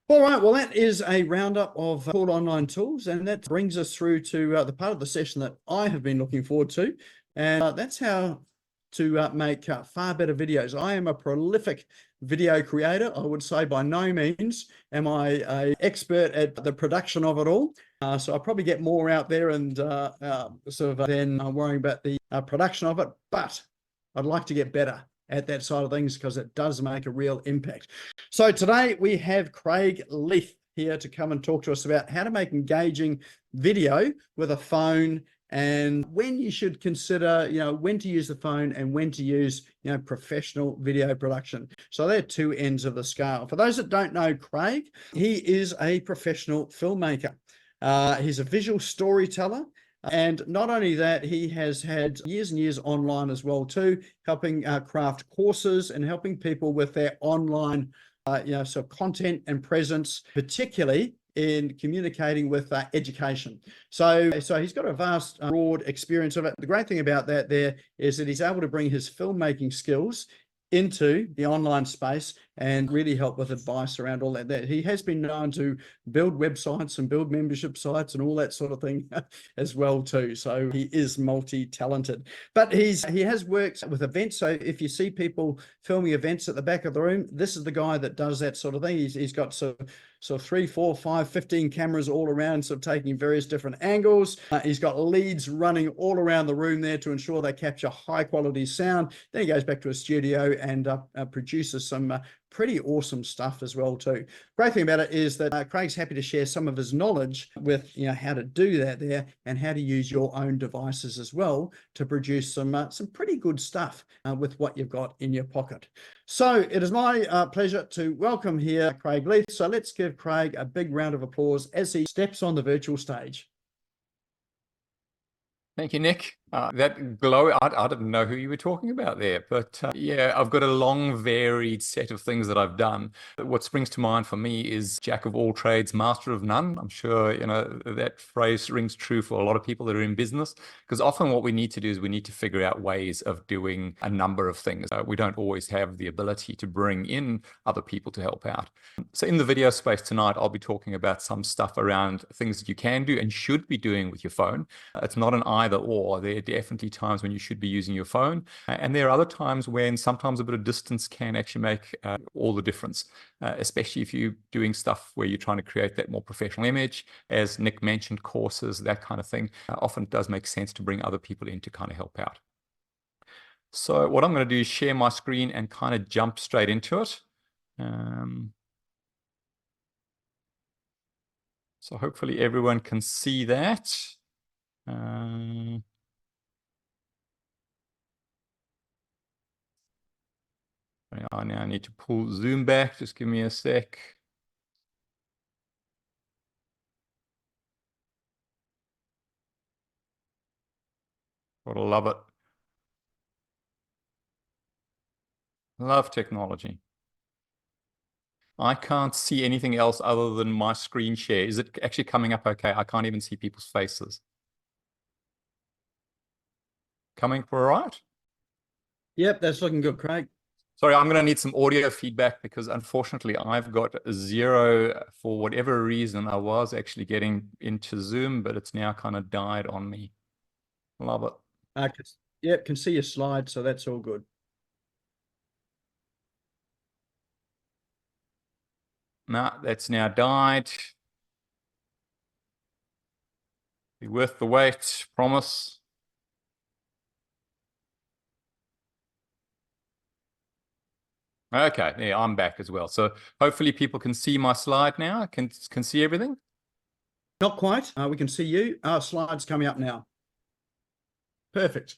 All right, well, that is a roundup of cool online tools, and that brings us through to the part of the session that I have been looking forward to, and that's how to make far better videos. I am a prolific video creator. I would say by no means am I an expert at the production of it all, so I'll probably get more out there and than worrying about the production of it, but I'd like to get better at that side of things because it does make a real impact. So today we have Craig Leith here to come and talk to us about how to make engaging video with a phone and when you should consider, when to use the phone and when to use, professional video production. So they're two ends of the scale. For those that don't know Craig, he is a professional filmmaker. He's a visual storyteller. And not only that, he has had years and years online as well too, helping craft courses and helping people with their online, content and presence, particularly in communicating with education. So he's got a vast, broad experience of it. The great thing about that there is that he's able to bring his filmmaking skills into the online space and really help with advice around all that. He has been known to build websites and build membership sites and all that sort of thing as well too. So he is multi-talented, but he has worked with events. So if you see people filming events at the back of the room, this is the guy that does that sort of thing. He's got so 3, 4, 5, 15 cameras all around, sort of taking various different angles. He's got leads running all around the room there to ensure they capture high quality sound. Then he goes back to a studio and produces some pretty awesome stuff as well too. Great thing about it is that Craig's happy to share some of his knowledge with how to do that there and how to use your own devices as well to produce some pretty good stuff with what you've got in your pocket. So it is my pleasure to welcome here Craig Leith. So let's give Craig a big round of applause as he steps on the virtual stage. Thank you, Nick. That glow, I didn't know who you were talking about there, but yeah, I've got a long, varied set of things that I've done. What springs to mind for me is jack of all trades, master of none. I'm sure, that phrase rings true for a lot of people that are in business, because often what we need to do is we need to figure out ways of doing a number of things. We don't always have the ability to bring in other people to help out. So in the video space tonight, I'll be talking about some stuff around things that you can do and should be doing with your phone. It's not an either or. There are definitely times when you should be using your phone, and there are other times when sometimes a bit of distance can actually make all the difference, especially if you're doing stuff where you're trying to create that more professional image. As Nick mentioned, courses, that kind of thing. Often it does make sense to bring other people in to kind of help out. So what I'm going to do is share my screen and kind of jump straight into it. So hopefully everyone can see that. I now need to pull Zoom back. Just give me a sec. Gotta love it. Love technology. I can't see anything else other than my screen share. Is it actually coming up okay? I can't even see people's faces. Coming for all right? Yep, that's looking good, Craig. Sorry, I'm going to need some audio feedback because unfortunately I've got 0 for whatever reason. I was actually getting into Zoom, but it's now kind of died on me. Love it. Yep, can see your slide, so that's all good. No, that's now died. Be worth the wait, promise. Okay, yeah, I'm back as well. So hopefully people can see my slide now. Can see everything? Not quite. We can see you. Our slide's coming up now. Perfect.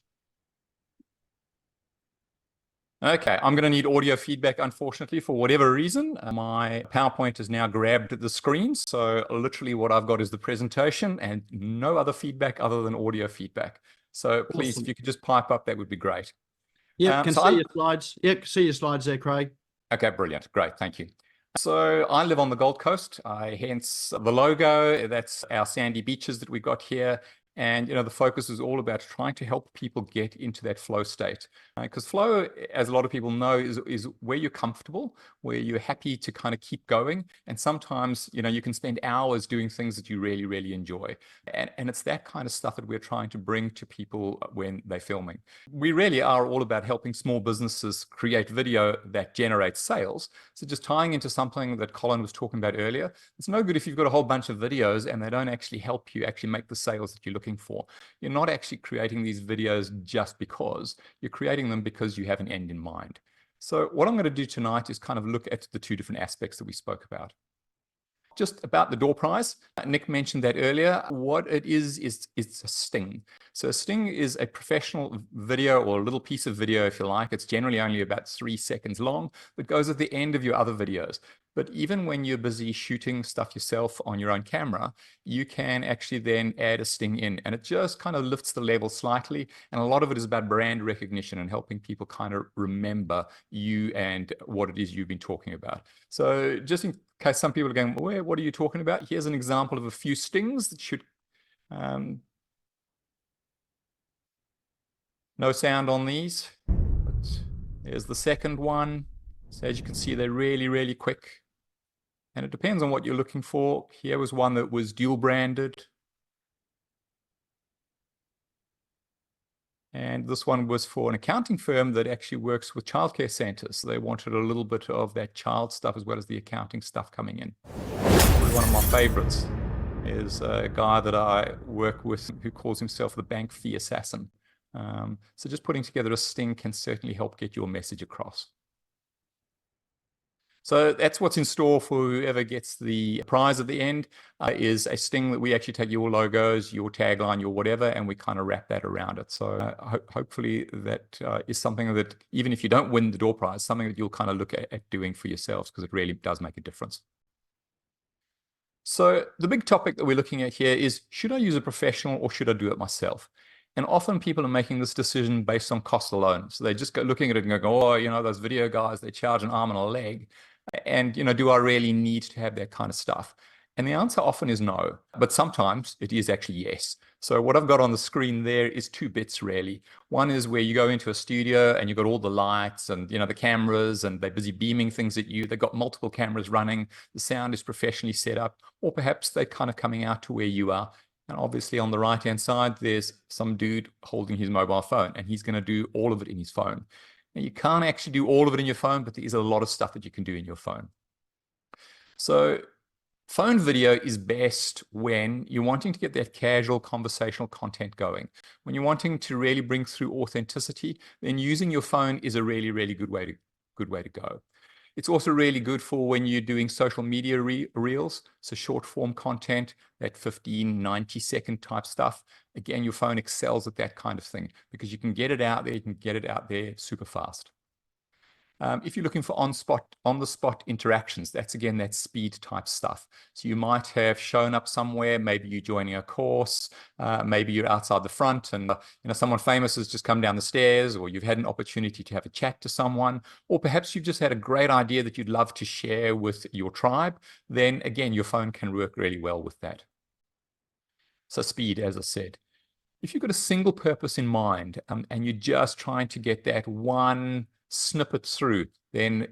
Okay, I'm going to need audio feedback, unfortunately, for whatever reason. My PowerPoint has now grabbed the screen. So literally what I've got is the presentation and no other feedback other than audio feedback. So please, Awesome. if you could just pipe up, that would be great. Yeah, can see your slides. Yeah, can see your slides there, Craig. Okay, brilliant. Great. Thank you. So I live on the Gold Coast, hence the logo. That's our sandy beaches that we got here. And, the focus is all about trying to help people get into that flow state. Because flow, as a lot of people know, is where you're comfortable, where you're happy to kind of keep going. And sometimes, you can spend hours doing things that you really, really enjoy. And it's that kind of stuff that we're trying to bring to people when they're filming. We really are all about helping small businesses create video that generates sales. So just tying into something that Colin was talking about earlier, it's no good if you've got a whole bunch of videos and they don't actually help you actually make the sales that you're looking for. You're not actually creating these videos just because. You're creating them because you have an end in mind. So what I'm going to do tonight is kind of look at the two different aspects that we spoke about. Just about the door prize, Nick mentioned that earlier. What it is it's a sting. So a sting is a professional video or a little piece of video, if you like. It's generally only about 3 seconds long, but goes at the end of your other videos. But even when you're busy shooting stuff yourself on your own camera, you can actually then add a sting in, and it just kind of lifts the level slightly. And a lot of it is about brand recognition and helping people kind of remember you and what it is you've been talking about. So just in case some people are going, what are you talking about? Here's an example of a few stings that should, no sound on these, but there's the second one. So as you can see, they're really, really quick. And it depends on what you're looking for. Here was one that was dual branded. And this one was for an accounting firm that actually works with childcare centers. So they wanted a little bit of that child stuff as well as the accounting stuff coming in. One of my favorites is a guy that I work with who calls himself the bank fee assassin. So just putting together a sting can certainly help get your message across. So that's what's in store for whoever gets the prize at the end, is a sting that we actually take your logos, your tagline, your whatever, and we kind of wrap that around it. So hopefully that is something that, even if you don't win the door prize, something that you'll kind of look at doing for yourselves, because it really does make a difference. So the big topic that we're looking at here is, should I use a professional or should I do it myself? And often people are making this decision based on cost alone. So they just go looking at it and go, oh, those video guys, they charge an arm and a leg. And, do I really need to have that kind of stuff? And the answer often is no, but sometimes it is actually yes. So what I've got on the screen there is 2 bits really. One is where you go into a studio and you've got all the lights and, the cameras, and they're busy beaming things at you. They've got multiple cameras running. The sound is professionally set up, or perhaps they're kind of coming out to where you are. And obviously on the right-hand side, there's some dude holding his mobile phone, and he's going to do all of it in his phone. Now, you can't actually do all of it in your phone, but there is a lot of stuff that you can do in your phone. So phone video is best when you're wanting to get that casual conversational content going. When you're wanting to really bring through authenticity, then using your phone is a really, really good way to go. It's also really good for when you're doing social media reels, so short form content, that 15, 90-second type stuff. Again, your phone excels at that kind of thing because you can get it out there, you can get it out there super fast. If you're looking for on-the-spot interactions, that's again that speed type stuff. So you might have shown up somewhere, maybe you're joining a course, maybe you're outside the front and someone famous has just come down the stairs, or you've had an opportunity to have a chat to someone, or perhaps you've just had a great idea that you'd love to share with your tribe. Then again, your phone can work really well with that. So speed, as I said. If you've got a single purpose in mind and you're just trying to get that one snippet through, then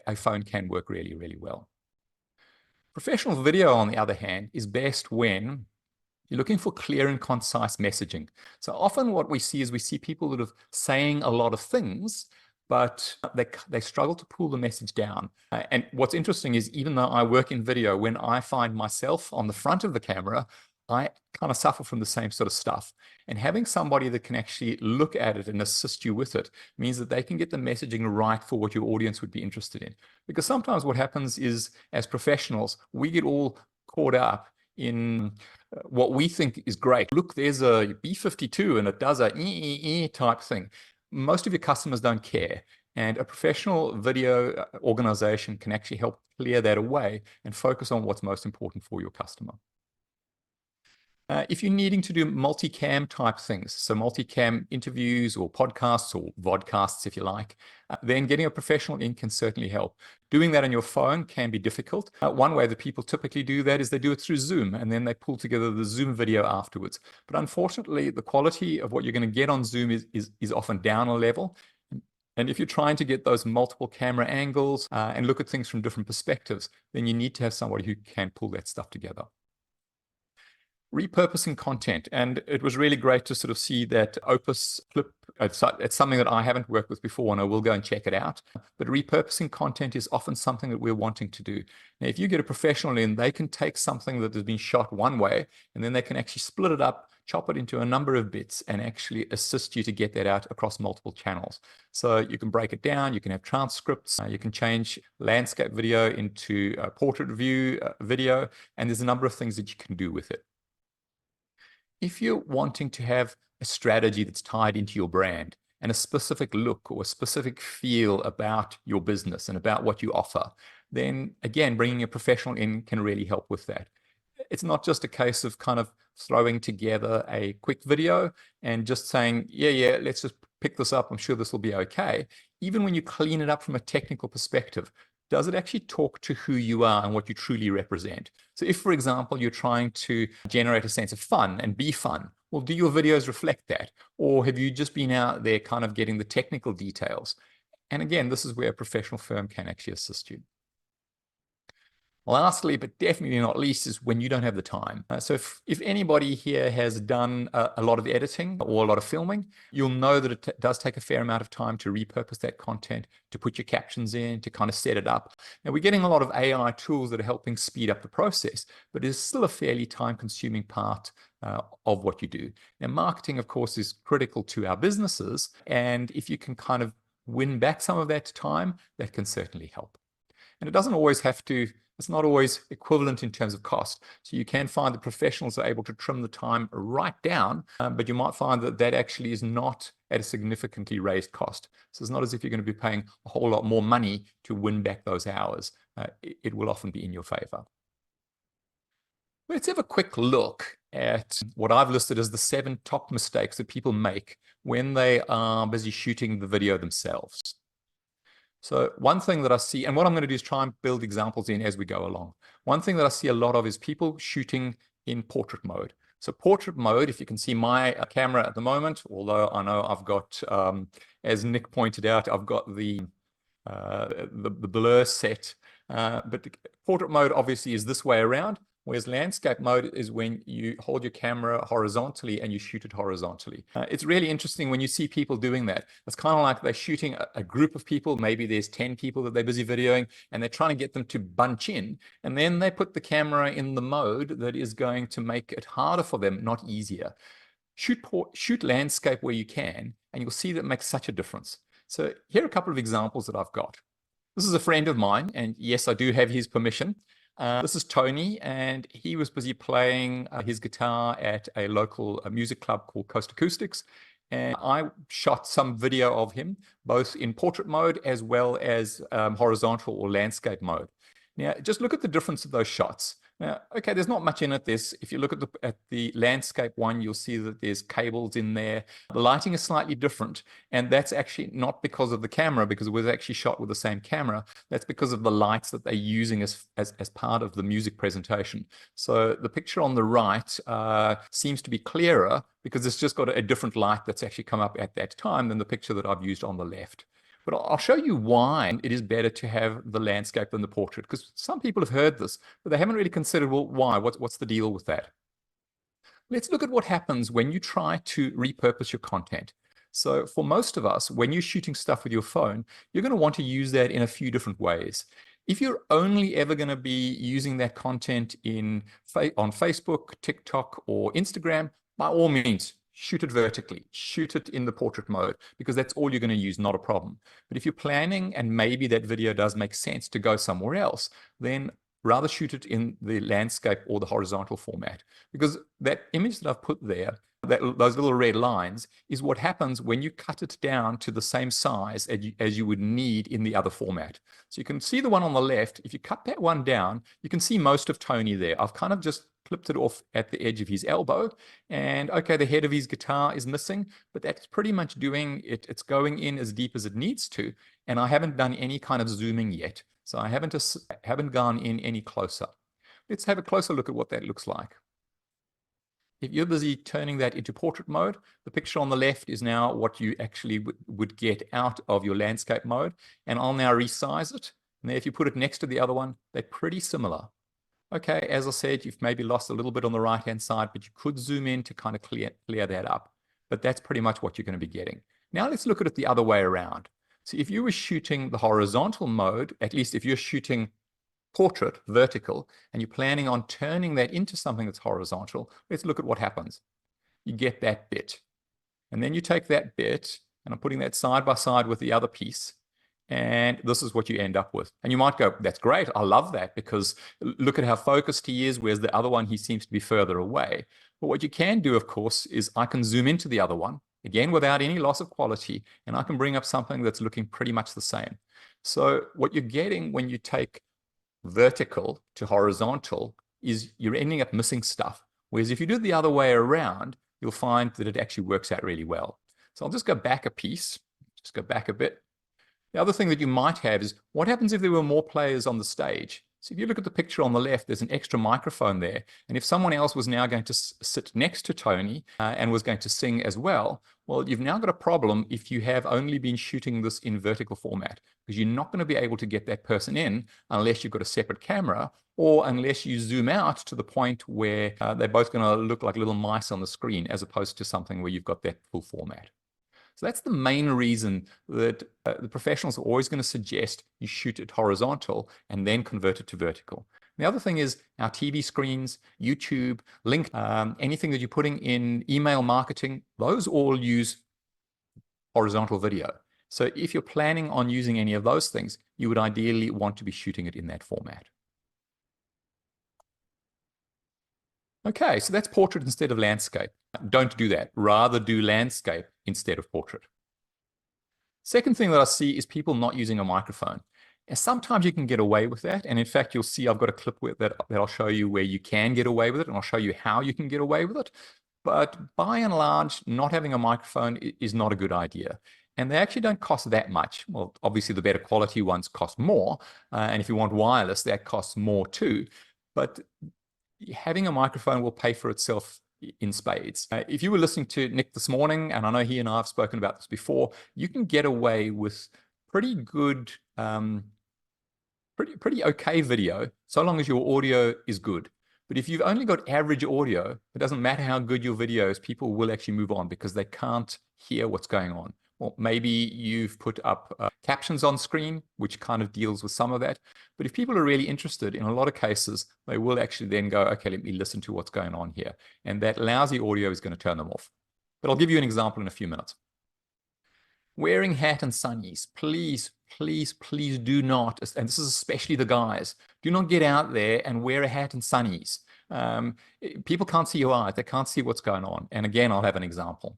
a phone can work really, really well. Professional video, on the other hand, is best when you're looking for clear and concise messaging. So often what we see is people that are saying a lot of things, but they struggle to pull the message down. And what's interesting is, even though I work in video, when I find myself on the front of the camera, I kind of suffer from the same sort of stuff. And having somebody that can actually look at it and assist you with it means that they can get the messaging right for what your audience would be interested in. Because sometimes what happens is, as professionals, we get all caught up in what we think is great. Look, there's a B-52 and it does a type thing. Most of your customers don't care. And a professional video organization can actually help clear that away and focus on what's most important for your customer. If you're needing to do multicam type things, so multicam interviews or podcasts or vodcasts, if you like, then getting a professional in can certainly help. Doing that on your phone can be difficult. One way that people typically do that is they do it through Zoom, and then they pull together the Zoom video afterwards. But unfortunately, the quality of what you're going to get on Zoom is often down a level. And if you're trying to get those multiple camera angles and look at things from different perspectives, then you need to have somebody who can pull that stuff together. Repurposing content. And it was really great to sort of see that Opus clip. It's something that I haven't worked with before, and I will go and check it out. But repurposing content is often something that we're wanting to do. Now, if you get a professional in, they can take something that has been shot one way, and then they can actually split it up, chop it into a number of bits, and actually assist you to get that out across multiple channels. So you can break it down, you can have transcripts, you can change landscape video into a portrait view video, and there's a number of things that you can do with it. If you're wanting to have a strategy that's tied into your brand and a specific look or a specific feel about your business and about what you offer, then again, bringing a professional in can really help with that. It's not just a case of kind of throwing together a quick video and just saying, yeah, let's just pick this up. I'm sure this will be okay. Even when you clean it up from a technical perspective, does it actually talk to who you are and what you truly represent? So if, for example, you're trying to generate a sense of fun and be fun, well, do your videos reflect that? Or have you just been out there kind of getting the technical details? And again, this is where a professional firm can actually assist you. Lastly, but definitely not least, is when you don't have the time. So if anybody here has done a lot of editing or a lot of filming, you'll know that it does take a fair amount of time to repurpose that content, to put your captions in, to kind of set it up. Now, we're getting a lot of AI tools that are helping speed up the process, but it's still a fairly time-consuming part of what you do. Now, marketing, of course, is critical to our businesses, and if you can kind of win back some of that time, that can certainly help. And it doesn't always have to, it's not always equivalent in terms of cost. So you can find that professionals are able to trim the time right down, but you might find that that actually is not at a significantly raised cost. So it's not as if you're going to be paying a whole lot more money to win back those hours. It will often be in your favor. Let's have a quick look at what I've listed as the 7 top mistakes that people make when they are busy shooting the video themselves. So one thing that I see, and what I'm going to do is try and build examples in as we go along. One thing that I see a lot of is people shooting in portrait mode. So portrait mode, if you can see my camera at the moment, although I know I've got, as Nick pointed out, I've got the blur set, but the portrait mode obviously is this way around. Whereas landscape mode is when you hold your camera horizontally and you shoot it horizontally. It's really interesting when you see people doing that. It's kind of like they're shooting a group of people. Maybe there's 10 people that they're busy videoing, and they're trying to get them to bunch in. And then they put the camera in the mode that is going to make it harder for them, not easier. Shoot landscape where you can, and you'll see that it makes such a difference. So here are a couple of examples that I've got. This is a friend of mine, and yes, I do have his permission. This is Tony, and he was busy playing his guitar at a local music club called Coast Acoustics. And I shot some video of him, both in portrait mode as well as horizontal or landscape mode. Now, just look at the difference of those shots. Now, okay, there's not much in it. If you look at the landscape one, you'll see that there's cables in there. The lighting is slightly different, and that's actually not because of the camera, because it was actually shot with the same camera. That's because of the lights that they're using as part of the music presentation. So the picture on the right seems to be clearer because it's just got a different light that's actually come up at that time than the picture that I've used on the left. But I'll show you why it is better to have the landscape than the portrait, because some people have heard this, but they haven't really considered, well, why? What's the deal with that? Let's look at what happens when you try to repurpose your content. So for most of us, when you're shooting stuff with your phone, you're going to want to use that in a few different ways. If you're only ever going to be using that content on Facebook, TikTok, or Instagram, by all means, shoot it vertically, shoot it in the portrait mode, because that's all you're going to use, not a problem. But if you're planning, and maybe that video does make sense to go somewhere else, then rather shoot it in the landscape or the horizontal format, because that image that I've put there, those little red lines, is what happens when you cut it down to the same size as you would need in the other format. So you can see the one on the left. If you cut that one down, you can see most of Tony there. I've kind of just clipped it off at the edge of his elbow, and okay, the head of his guitar is missing, but that's pretty much doing it. It's going in as deep as it needs to, and I haven't done any kind of zooming yet, so I haven't gone in any closer. Let's have a closer look at what that looks like. If you're busy turning that into portrait mode, the picture on the left is now what you actually would get out of your landscape mode, and I'll now resize it. And if you put it next to the other one, they're pretty similar. Okay, as I said, you've maybe lost a little bit on the right-hand side, but you could zoom in to kind of clear that up. But that's pretty much what you're going to be getting. Now let's look at it the other way around. So if you were shooting the horizontal mode, at least if you're shooting portrait, vertical, and you're planning on turning that into something that's horizontal, let's look at what happens. You get that bit. And then you take that bit, and I'm putting that side by side with the other piece, and this is what you end up with. And you might go, that's great, I love that, because look at how focused he is, whereas the other one, he seems to be further away. But what you can do, of course, is I can zoom into the other one, again, without any loss of quality, and I can bring up something that's looking pretty much the same. So what you're getting when you take vertical to horizontal is you're ending up missing stuff. Whereas if you do it the other way around, you'll find that it actually works out really well. So I'll just go back a piece, just go back a bit. The other thing that you might have is what happens if there were more players on the stage? So if you look at the picture on the left, there's an extra microphone there. And if someone else was now going to sit next to Tony and was going to sing as well, well, you've now got a problem if you have only been shooting this in vertical format, because you're not going to be able to get that person in unless you've got a separate camera, or unless you zoom out to the point where they're both going to look like little mice on the screen, as opposed to something where you've got that full format. So that's the main reason that the professionals are always going to suggest you shoot it horizontal and then convert it to vertical. The other thing is our TV screens, YouTube, link, anything that you're putting in email marketing, those all use horizontal video. So if you're planning on using any of those things, you would ideally want to be shooting it in that format. Okay, so that's portrait instead of landscape. Don't do that. Rather do landscape instead of portrait. Second thing that I see is people not using a microphone. And sometimes you can get away with that. And in fact, you'll see I've got a clip with that I'll show you where you can get away with it, and I'll show you how you can get away with it. But by and large, not having a microphone is not a good idea. And they actually don't cost that much. Well, obviously, the better quality ones cost more. And if you want wireless, that costs more too. But having a microphone will pay for itself in spades. If you were listening to Nick this morning, and I know he and I have spoken about this before, you can get away with pretty good, pretty okay video, so long as your audio is good. But if you've only got average audio, it doesn't matter how good your video is, people will actually move on because they can't hear what's going on. Well, maybe you've put up captions on screen, which kind of deals with some of that. But if people are really interested, in a lot of cases, they will actually then go, okay, let me listen to what's going on here. And that lousy audio is going to turn them off. But I'll give you an example in a few minutes. Wearing hat and sunnies, please, please, please do not, and this is especially the guys, do not get out there and wear a hat and sunnies. People can't see your eyes. They can't see what's going on. And again, I'll have an example.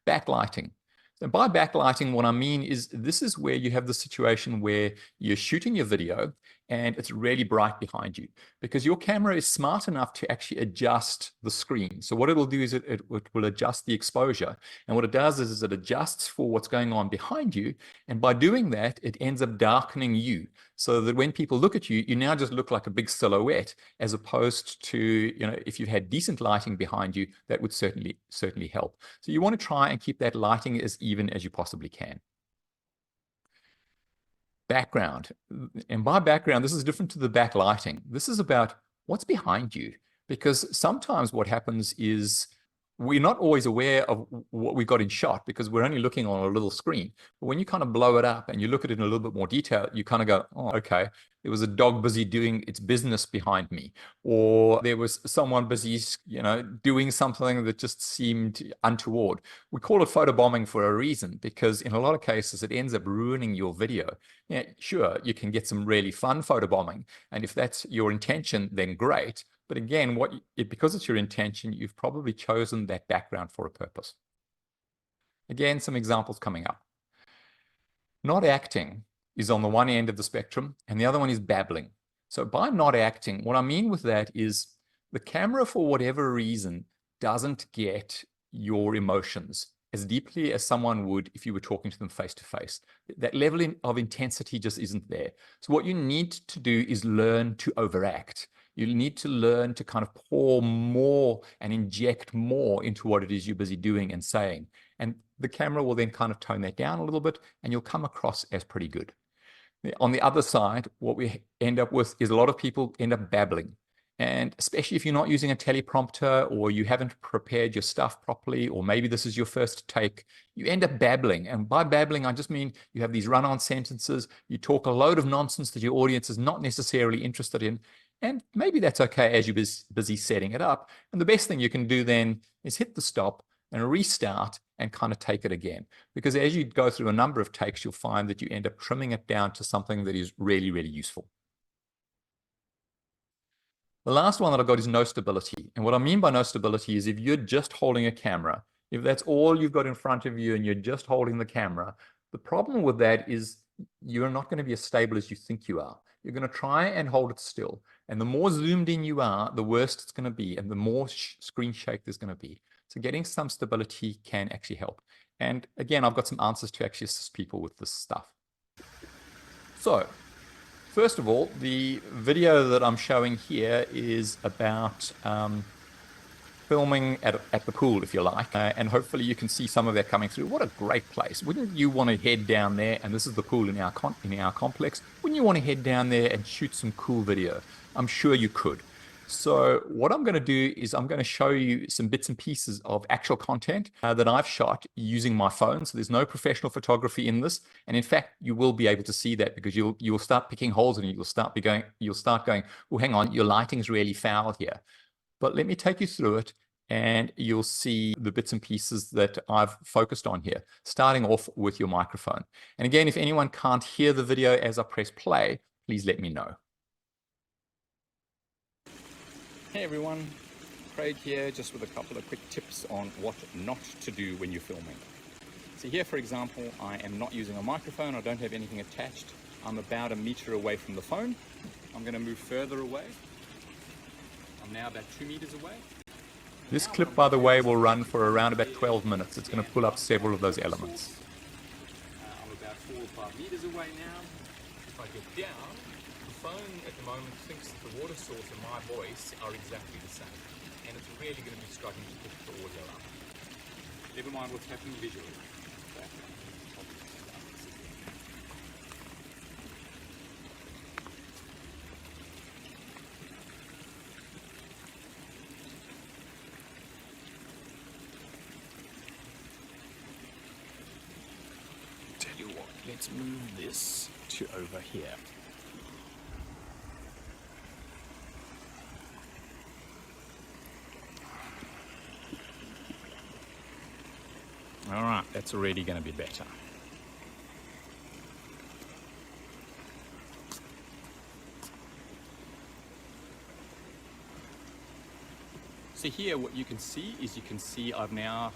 Backlighting. So by backlighting, what I mean is this is where you have the situation where you're shooting your video and it's really bright behind you because your camera is smart enough to actually adjust the screen. So what it'll do is it will adjust the exposure. And what it does is it adjusts for what's going on behind you. And by doing that, it ends up darkening you so that when people look at you, you now just look like a big silhouette, as opposed to, you know, if you had decent lighting behind you, that would certainly help. So you want to try and keep that lighting as even as you possibly can. Background. And by background, this is different to the backlighting. This is about what's behind you, because sometimes what happens is we're not always aware of what we've got in shot because we're only looking on a little screen. But when you kind of blow it up and you look at it in a little bit more detail, you kind of go, oh, okay, there was a dog busy doing its business behind me, or there was someone busy, doing something that just seemed untoward. We call it photobombing for a reason, because in a lot of cases, it ends up ruining your video. Yeah, sure, you can get some really fun photobombing, and if that's your intention, then great. But again, because it's your intention, you've probably chosen that background for a purpose. Again, some examples coming up. Not acting is on the one end of the spectrum, and the other one is babbling. So by not acting, what I mean with that is the camera, for whatever reason, doesn't get your emotions as deeply as someone would if you were talking to them face to face. That level of intensity just isn't there. So what you need to do is learn to overact. You need to learn to kind of pour more and inject more into what it is you're busy doing and saying. And the camera will then kind of tone that down a little bit, and you'll come across as pretty good. On the other side, what we end up with is a lot of people end up babbling. And especially if you're not using a teleprompter, or you haven't prepared your stuff properly, or maybe this is your first take, you end up babbling. And by babbling, I just mean you have these run-on sentences, you talk a load of nonsense that your audience is not necessarily interested in, and maybe that's okay as you're busy setting it up. And the best thing you can do then is hit the stop and restart and kind of take it again. Because as you go through a number of takes, you'll find that you end up trimming it down to something that is really, really useful. The last one that I've got is no stability. And what I mean by no stability is if you're just holding a camera, if that's all you've got in front of you and you're just holding the camera, the problem with that is you're not going to be as stable as you think you are. You're going to try and hold it still. And the more zoomed in you are, the worse it's going to be, and the more screen shake there's going to be. So getting some stability can actually help. And again, I've got some answers to actually assist people with this stuff. So first of all, the video that I'm showing here is about filming at the pool, if you like, and hopefully you can see some of that coming through. What a great place. Wouldn't you want to head down there, and this is the pool in our complex, wouldn't you want to head down there and shoot some cool video? I'm sure you could. So what I'm going to do is I'm going to show you some bits and pieces of actual content that I've shot using my phone. So there's no professional photography in this. And in fact, you will be able to see that because you'll start picking holes in it. You'll start going, oh, hang on, your lighting's really foul here. But let me take you through it, and you'll see the bits and pieces that I've focused on here, starting off with your microphone. And again, if anyone can't hear the video as I press play, please let me know. Hey everyone, Craig here, just with a couple of quick tips on what not to do when you're filming. So here, for example, I am not using a microphone. I don't have anything attached. I'm about 1 meter away from the phone. I'm going to move further away. I'm now about 2 meters away. This clip, by the way, will run for around about 12 minutes. It's going to pull up several of those elements. I'm about 4 or 5 meters away now. If I get down, the phone at the moment thinks that the water source and my voice are exactly the same. And it's really going to be struggling to pick the audio up. Never mind what's happening visually. Let's move this to over here. All right, that's already going to be better. So here what you can see is I've now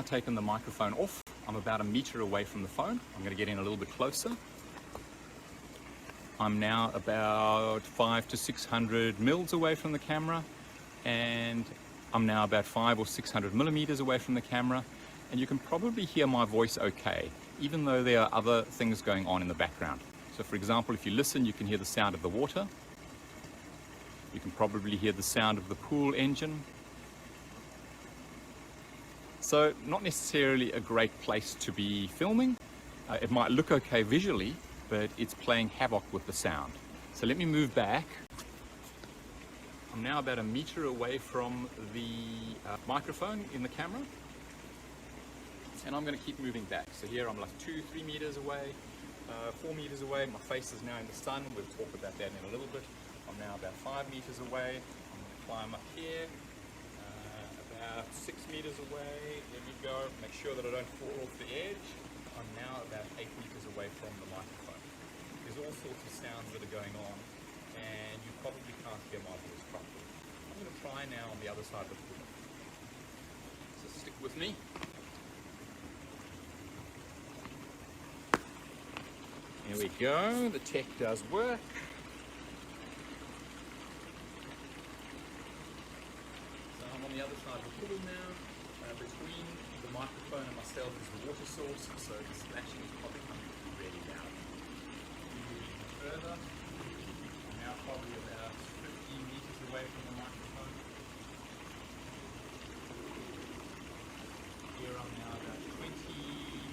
taken the microphone off. I'm about 1 meter away from the phone. I'm going to get in a little bit closer. I'm now about 500 to 600 mils away from the camera, and I'm now about 500 or 600 millimeters away from the camera, and you can probably hear my voice okay, even though there are other things going on in the background. So for example, if you listen, you can hear the sound of the water. You can probably hear the sound of the pool engine. So not necessarily a great place to be filming. It might look okay visually, but it's playing havoc with the sound. So let me move back I'm now about 1 meter away from the microphone in the camera, and I'm going to keep moving back. So here I'm like 2-3 meters away, 4 meters away. My face is now in the sun. We'll talk about that in a little bit. I'm now about 5 meters away. I'm going to climb up here, about 6 meters away. There we go. Make sure that I don't fall off the edge. I'm now about 8 meters away from the microphone. There's all sorts of sounds that are going on, and you probably can't hear my voice properly. I'm going to try now on the other side of the pool. So stick with me. Here we go. The tech does work. So I'm on the other side of the pool now. Between the microphone and myself is the water source, so the splashing is probably coming through really loud. Moving further, I'm now probably about 15 meters away from the microphone. Here I'm now about 20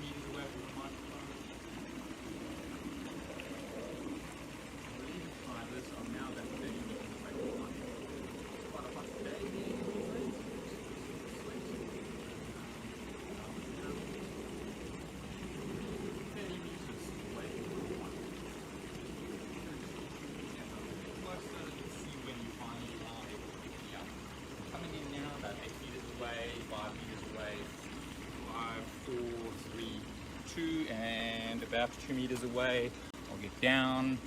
meters away from the microphone. I'll even try this. I'm now about 30 meters away from the microphone. Quite a hot day here. And about 2 meters away, I'll get down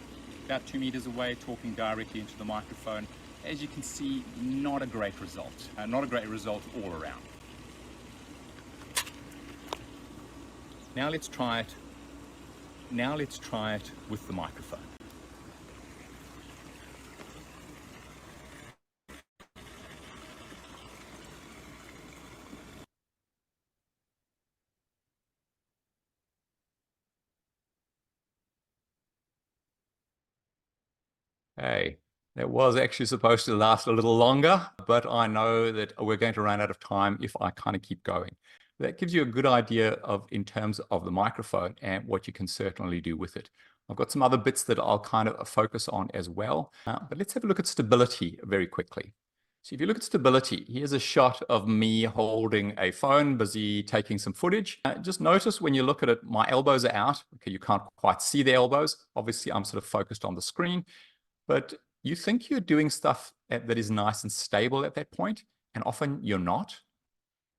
about 2 meters away, talking directly into the microphone. As you can see, not a great result. Not a great result all around. Now let's try it. Now let's try it with the microphone. Hey, that was actually supposed to last a little longer, but I know that we're going to run out of time if I kind of keep going. That gives you a good idea of in terms of the microphone and what you can certainly do with it. I've got some other bits that I'll kind of focus on as well, but let's have a look at stability very quickly. So if you look at stability, here's a shot of me holding a phone, busy taking some footage. Just notice when you look at it, my elbows are out. Okay, you can't quite see the elbows. Obviously, I'm sort of focused on the screen. But you think you're doing stuff that is nice and stable at that point, and often you're not.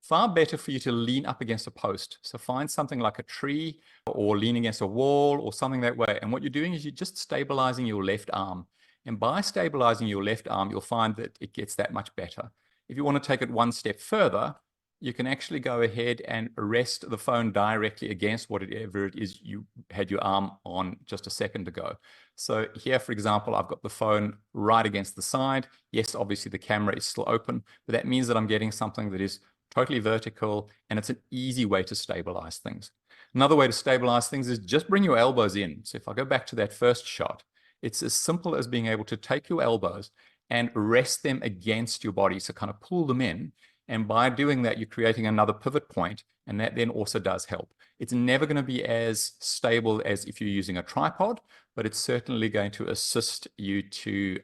Far better for you to lean up against a post. So find something like a tree or lean against a wall or something that way. And what you're doing is you're just stabilizing your left arm. And by stabilizing your left arm, you'll find that it gets that much better. If you want to take it one step further, you can actually go ahead and rest the phone directly against whatever it is you had your arm on just a second ago. So here, for example, I've got the phone right against the side. Yes, obviously the camera is still open, but that means that I'm getting something that is totally vertical, and it's an easy way to stabilize things. Another way to stabilize things is just bring your elbows in. So if I go back to that first shot, it's as simple as being able to take your elbows and rest them against your body. So kind of pull them in. And by doing that, you're creating another pivot point, and that then also does help. It's never going to be as stable as if you're using a tripod, but it's certainly going to assist you to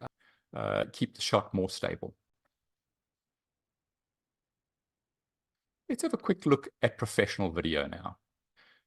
keep the shot more stable. Let's have a quick look at professional video now.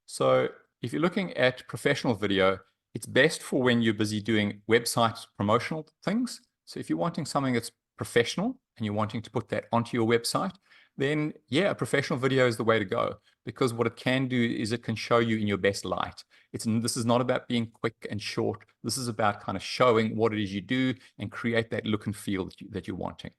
So if you're looking at professional video, it's best for when you're busy doing website promotional things. So if you're wanting something that's professional and you're wanting to put that onto your website, then yeah, a professional video is the way to go, because what it can do is it can show you in your best light. This is not about being quick and short. This is about kind of showing what it is you do and create that look and feel that you're wanting.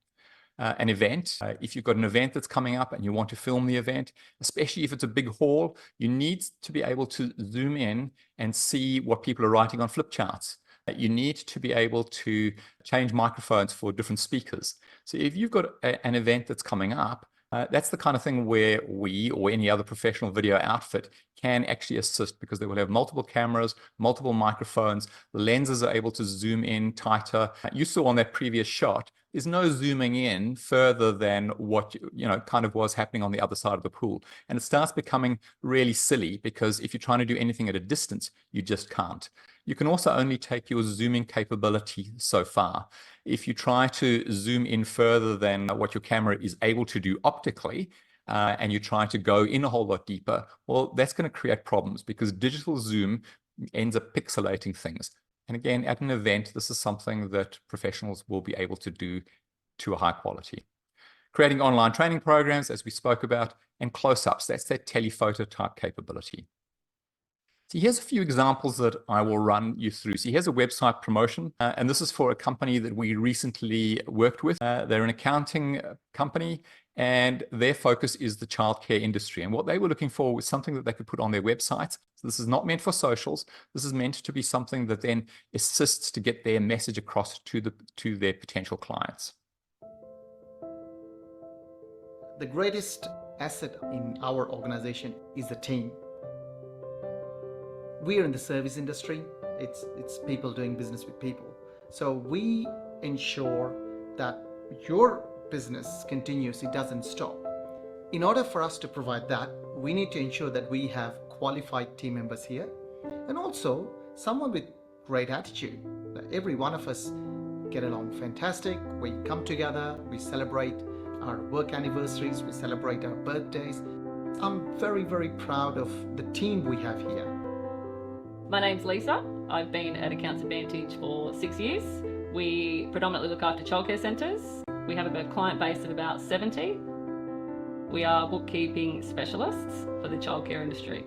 An event, if you've got an event that's coming up and you want to film the event, especially if it's a big hall, you need to be able to zoom in and see what people are writing on flip charts. You need to be able to change microphones for different speakers. So if you've got an event that's coming up, that's the kind of thing where we or any other professional video outfit can actually assist, because they will have multiple cameras, multiple microphones, lenses are able to zoom in tighter. You saw on that previous shot, there's no zooming in further than what kind of was happening on the other side of the pool. And it starts becoming really silly, because if you're trying to do anything at a distance, you just can't. you can also only take your zooming capability so far. If you try to zoom in further than what your camera is able to do optically, and you try to go in a whole lot deeper, well, that's going to create problems because digital zoom ends up pixelating things. And again, at an event, this is something that professionals will be able to do to a high quality. Creating online training programs, as we spoke about, and close-ups, that's that telephoto type capability. So here's a few examples that I will run you through. So here's a website promotion, and this is for a company that we recently worked with. They're an accounting company, and their focus is the childcare industry. And what they were looking for was something that they could put on their website. So this is not meant for socials. This is meant to be something that then assists to get their message across to their potential clients. The greatest asset in our organization is the team. We are in the service industry. It's people doing business with people. So we ensure that your business continues, it doesn't stop. In order for us to provide that, we need to ensure that we have qualified team members here and also someone with great attitude. Every one of us get along fantastic. We come together, we celebrate our work anniversaries, we celebrate our birthdays. I'm very, very proud of the team we have here. My name's Lisa. I've been at Accounts Advantage for 6 years. We predominantly look after childcare centres. We have a client base of about 70. We are bookkeeping specialists for the childcare industry.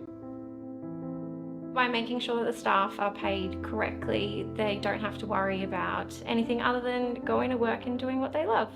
By making sure that the staff are paid correctly, they don't have to worry about anything other than going to work and doing what they love.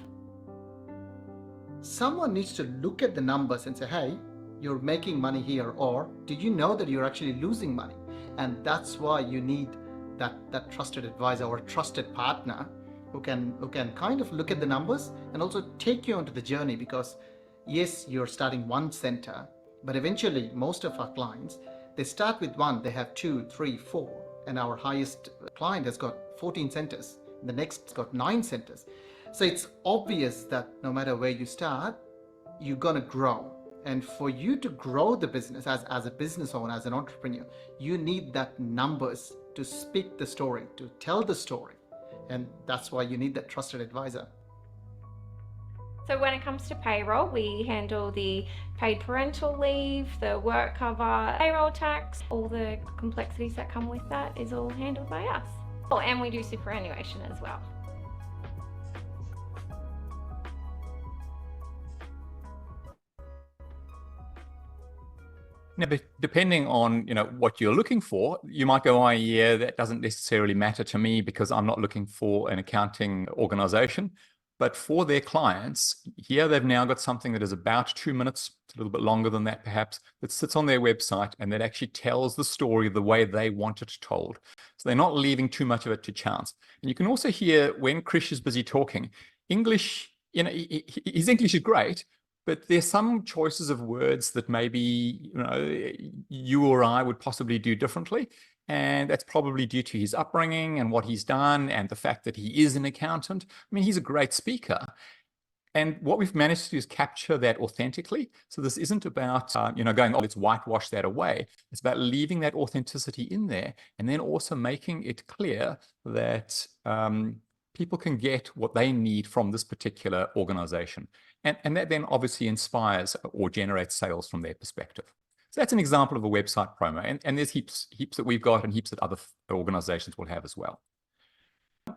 Someone needs to look at the numbers and say, hey, you're making money here, or did you know that you're actually losing money? And that's why you need that trusted advisor or trusted partner who can kind of look at the numbers and also take you onto the journey, because yes, you're starting one center, but eventually most of our clients, they start with one, they have 2, 3, 4, and our highest client has got 14 centers. The next's got 9 centers. So it's obvious that no matter where you start, you're gonna grow. And for you to grow the business as a business owner, as an entrepreneur, you need that numbers to speak the story, to tell the story. And that's why you need that trusted advisor. So when it comes to payroll, we handle the paid parental leave, the work cover, payroll tax, all the complexities that come with that is all handled by us. Oh, and we do superannuation as well. Now, depending on what you're looking for, you might go, oh yeah, that doesn't necessarily matter to me because I'm not looking for an accounting organization. But for their clients, here they've now got something that is about 2 minutes, a little bit longer than that perhaps, that sits on their website and that actually tells the story the way they want it told. So they're not leaving too much of it to chance. And you can also hear when Krish is busy talking, English, his English is great, but there's some choices of words that maybe you or I would possibly do differently. And that's probably due to his upbringing and what he's done and the fact that he is an accountant. I mean, he's a great speaker. And what we've managed to do is capture that authentically. So this isn't about, going, oh, let's whitewash that away. It's about leaving that authenticity in there and then also making it clear that people can get what they need from this particular organization. And that then obviously inspires or generates sales from their perspective. So that's an example of a website promo. And there's heaps that we've got and heaps that other organizations will have as well.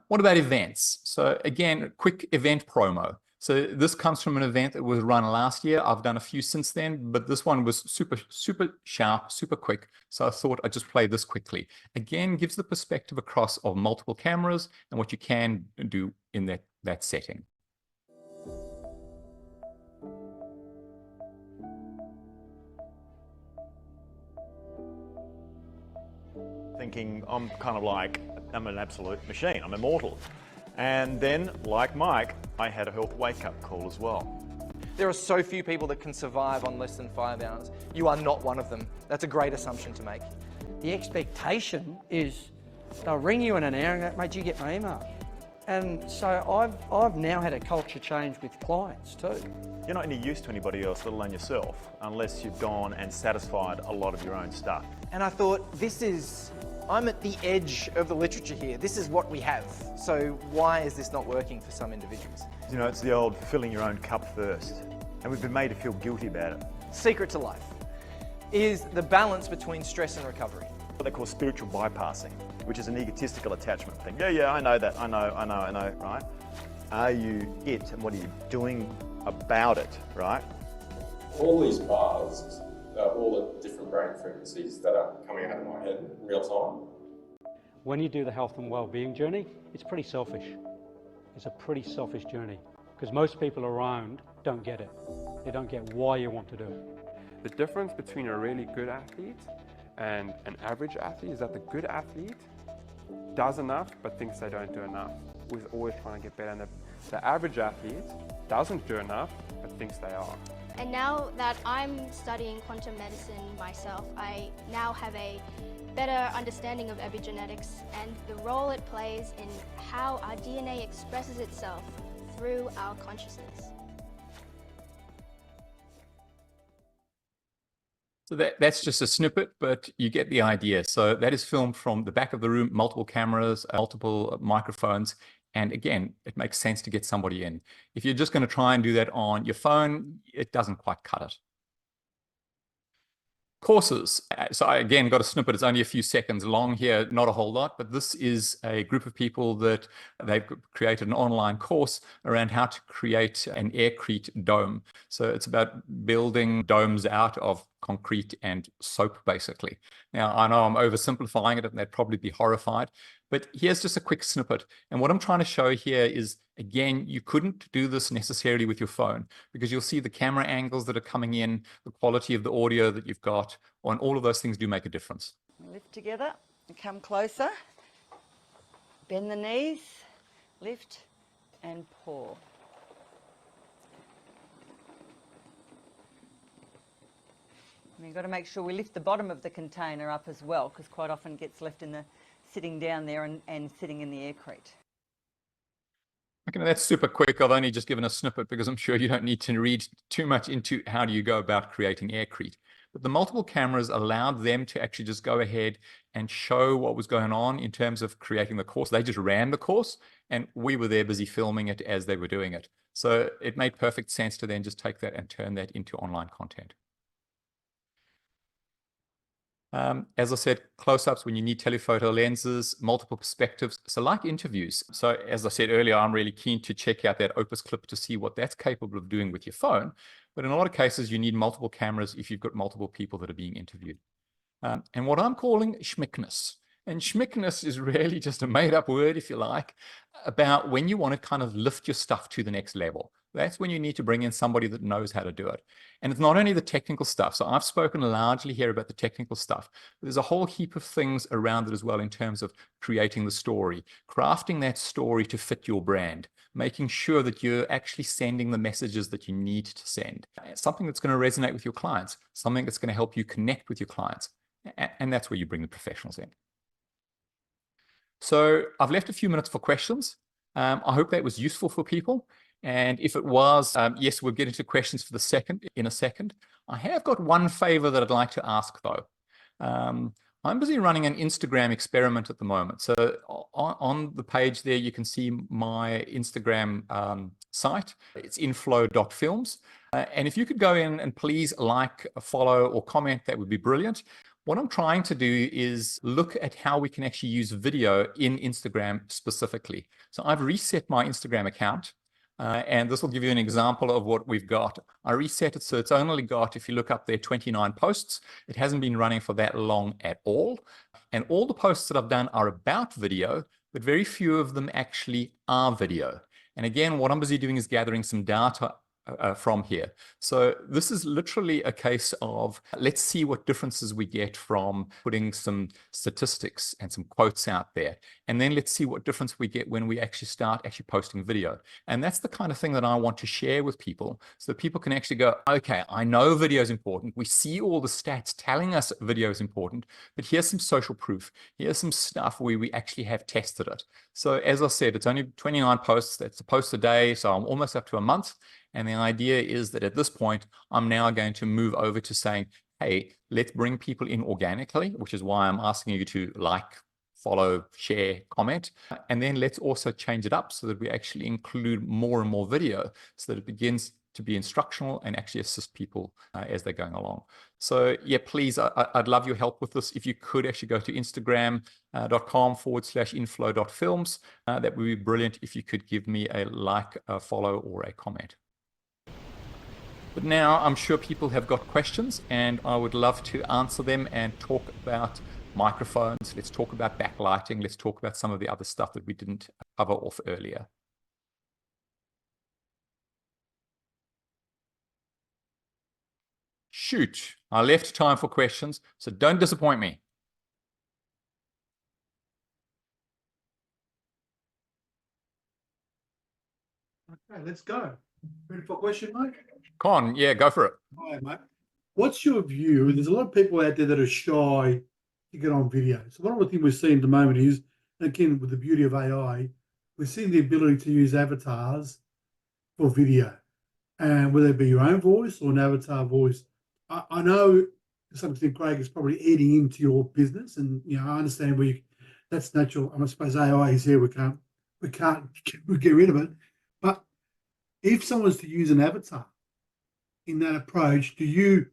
What about events? So again, a quick event promo. So this comes from an event that was run last year. I've done a few since then, but this one was super sharp, super quick. So I thought I'd just play this quickly. Again, gives the perspective across of multiple cameras and what you can do in that setting. Thinking I'm an absolute machine, I'm immortal. And then, like Mike, I had a health wake-up call as well. There are so few people that can survive on less than 5 hours. You are not one of them. That's a great assumption to make. The expectation is they'll ring you in an hour and go, mate, you get my email. And so I've now had a culture change with clients too. You're not any use to anybody else, let alone yourself, unless you've gone and satisfied a lot of your own stuff. And I thought, this is I'm at the edge of the literature here. This is what we have. So why is this not working for some individuals? You know, it's the old filling your own cup first. And we've been made to feel guilty about it. Secret to life is the balance between stress and recovery. What they call spiritual bypassing, which is an egotistical attachment thing. Yeah, I know that, I know, right? Are you it, and what are you doing about it, right? All these paths are all the different brain frequencies that are coming out of my head in real time. When you do the health and well-being journey, it's pretty selfish. It's a pretty selfish journey because most people around don't get it. They don't get why you want to do it. The difference between a really good athlete and an average athlete is that the good athlete does enough but thinks they don't do enough. Is always trying to get better, and the average athlete doesn't do enough but thinks they are. And now that I'm studying quantum medicine myself, I now have a better understanding of epigenetics and the role it plays in how our DNA expresses itself through our consciousness. So that's just a snippet, but you get the idea. So that is filmed from the back of the room, multiple cameras, multiple microphones. And again, it makes sense to get somebody in. If you're just going to try and do that on your phone, it doesn't quite cut it. Courses. So I again got a snippet. It's only a few seconds long here, not a whole lot, but this is a group of people that they've created an online course around how to create an aircrete dome. So it's about building domes out of concrete and soap, basically. Now, I know I'm oversimplifying it and they'd probably be horrified, but here's just a quick snippet. And what I'm trying to show here is, again, you couldn't do this necessarily with your phone because you'll see the camera angles that are coming in, the quality of the audio that you've got, and all of those things do make a difference. Lift together and come closer. Bend the knees, lift and pull. We've got to make sure we lift the bottom of the container up as well, because quite often it gets left in the sitting down there and sitting in the aircrete. Okay, that's super quick. I've only just given a snippet because I'm sure you don't need to read too much into how do you go about creating aircrete. But the multiple cameras allowed them to actually just go ahead and show what was going on in terms of creating the course. They just ran the course and we were there busy filming it as they were doing it. So it made perfect sense to then just take that and turn that into online content. As I said, close-ups when you need telephoto lenses, multiple perspectives. So like interviews. So as I said earlier, I'm really keen to check out that Opus clip to see what that's capable of doing with your phone. But in a lot of cases, you need multiple cameras if you've got multiple people that are being interviewed. And what I'm calling schmickness. And schmickness is really just a made-up word, if you like, about when you want to kind of lift your stuff to the next level. That's when you need to bring in somebody that knows how to do it. And it's not only the technical stuff. So I've spoken largely here about the technical stuff. But there's a whole heap of things around it as well in terms of creating the story, crafting that story to fit your brand, making sure that you're actually sending the messages that you need to send. Something that's going to resonate with your clients, something that's going to help you connect with your clients. And that's where you bring the professionals in. So I've left a few minutes for questions. I hope that was useful for people. And if it was, yes, we'll get into questions for in a second. I have got one favor that I'd like to ask though. I'm busy running an Instagram experiment at the moment. So on the page there, you can see my Instagram site. It's inflow.films. And if you could go in and please like, follow or comment, that would be brilliant. What I'm trying to do is look at how we can actually use video in Instagram specifically. So I've reset my Instagram account. And this will give you an example of what we've got. I reset it so it's only got, if you look up there, 29 posts. It hasn't been running for that long at all. And all the posts that I've done are about video, but very few of them actually are video. And again, what I'm busy doing is gathering some data from here. So this is literally a case of let's see what differences we get from putting some statistics and some quotes out there. And then let's see what difference we get when we actually start posting video. And that's the kind of thing that I want to share with people so that people can actually go, okay, I know video is important. We see all the stats telling us video is important, but here's some social proof. Here's some stuff where we actually have tested it. So as I said, it's only 29 posts. That's a post a day. So I'm almost up to a month. And the idea is that at this point, I'm now going to move over to saying, hey, let's bring people in organically, which is why I'm asking you to like, follow, share, comment. And then let's also change it up so that we actually include more and more video so that it begins to be instructional and actually assist people as they're going along. So yeah, please, I'd love your help with this. If you could actually go to instagram.com/inflow.films, that would be brilliant if you could give me a like, a follow, or a comment. But now I'm sure people have got questions and I would love to answer them and talk about microphones. Let's talk about backlighting. Let's talk about some of the other stuff that we didn't cover off earlier. Shoot, I left time for questions, so don't disappoint me. Okay, let's go. Ready for a question, mate? Con, yeah, go for it. Hi, mate. What's your view? There's a lot of people out there that are shy to get on video. So one of the things we're seeing at the moment is, and again, with the beauty of AI, we're seeing the ability to use avatars for video. And whether it be your own voice or an avatar voice. I know something Craig is probably eating into your business, and I understand that's natural. I suppose AI is here. We can't get rid of it. But if someone's to use an avatar in that approach, do you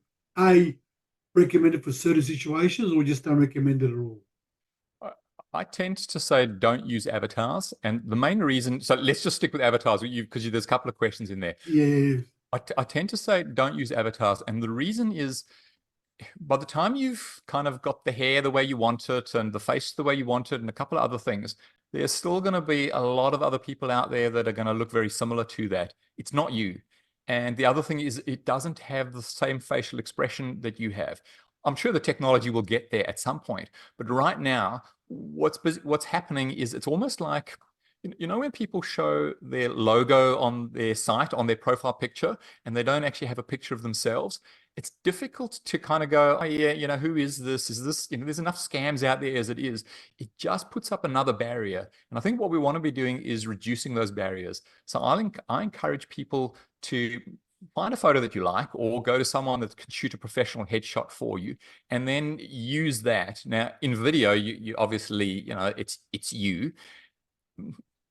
recommend it for certain situations, or just don't recommend it at all? I tend to say don't use avatars, and the main reason. So let's just stick with avatars because there's a couple of questions in there. Yeah. I tend to say don't use avatars, and the reason is, by the time you've kind of got the hair the way you want it and the face the way you want it and a couple of other things, there's still going to be a lot of other people out there that are going to look very similar to that. It's not you. And the other thing is it doesn't have the same facial expression that you have. I'm sure the technology will get there at some point, but right now, what's happening is it's almost like, when people show their logo on their site, on their profile picture, and they don't actually have a picture of themselves, it's difficult to kind of go, oh yeah, who is this? Is this, there's enough scams out there as it is. It just puts up another barrier. And I think what we want to be doing is reducing those barriers. So I encourage people to find a photo that you like, or go to someone that can shoot a professional headshot for you, and then use that. Now, in video, you obviously, it's you.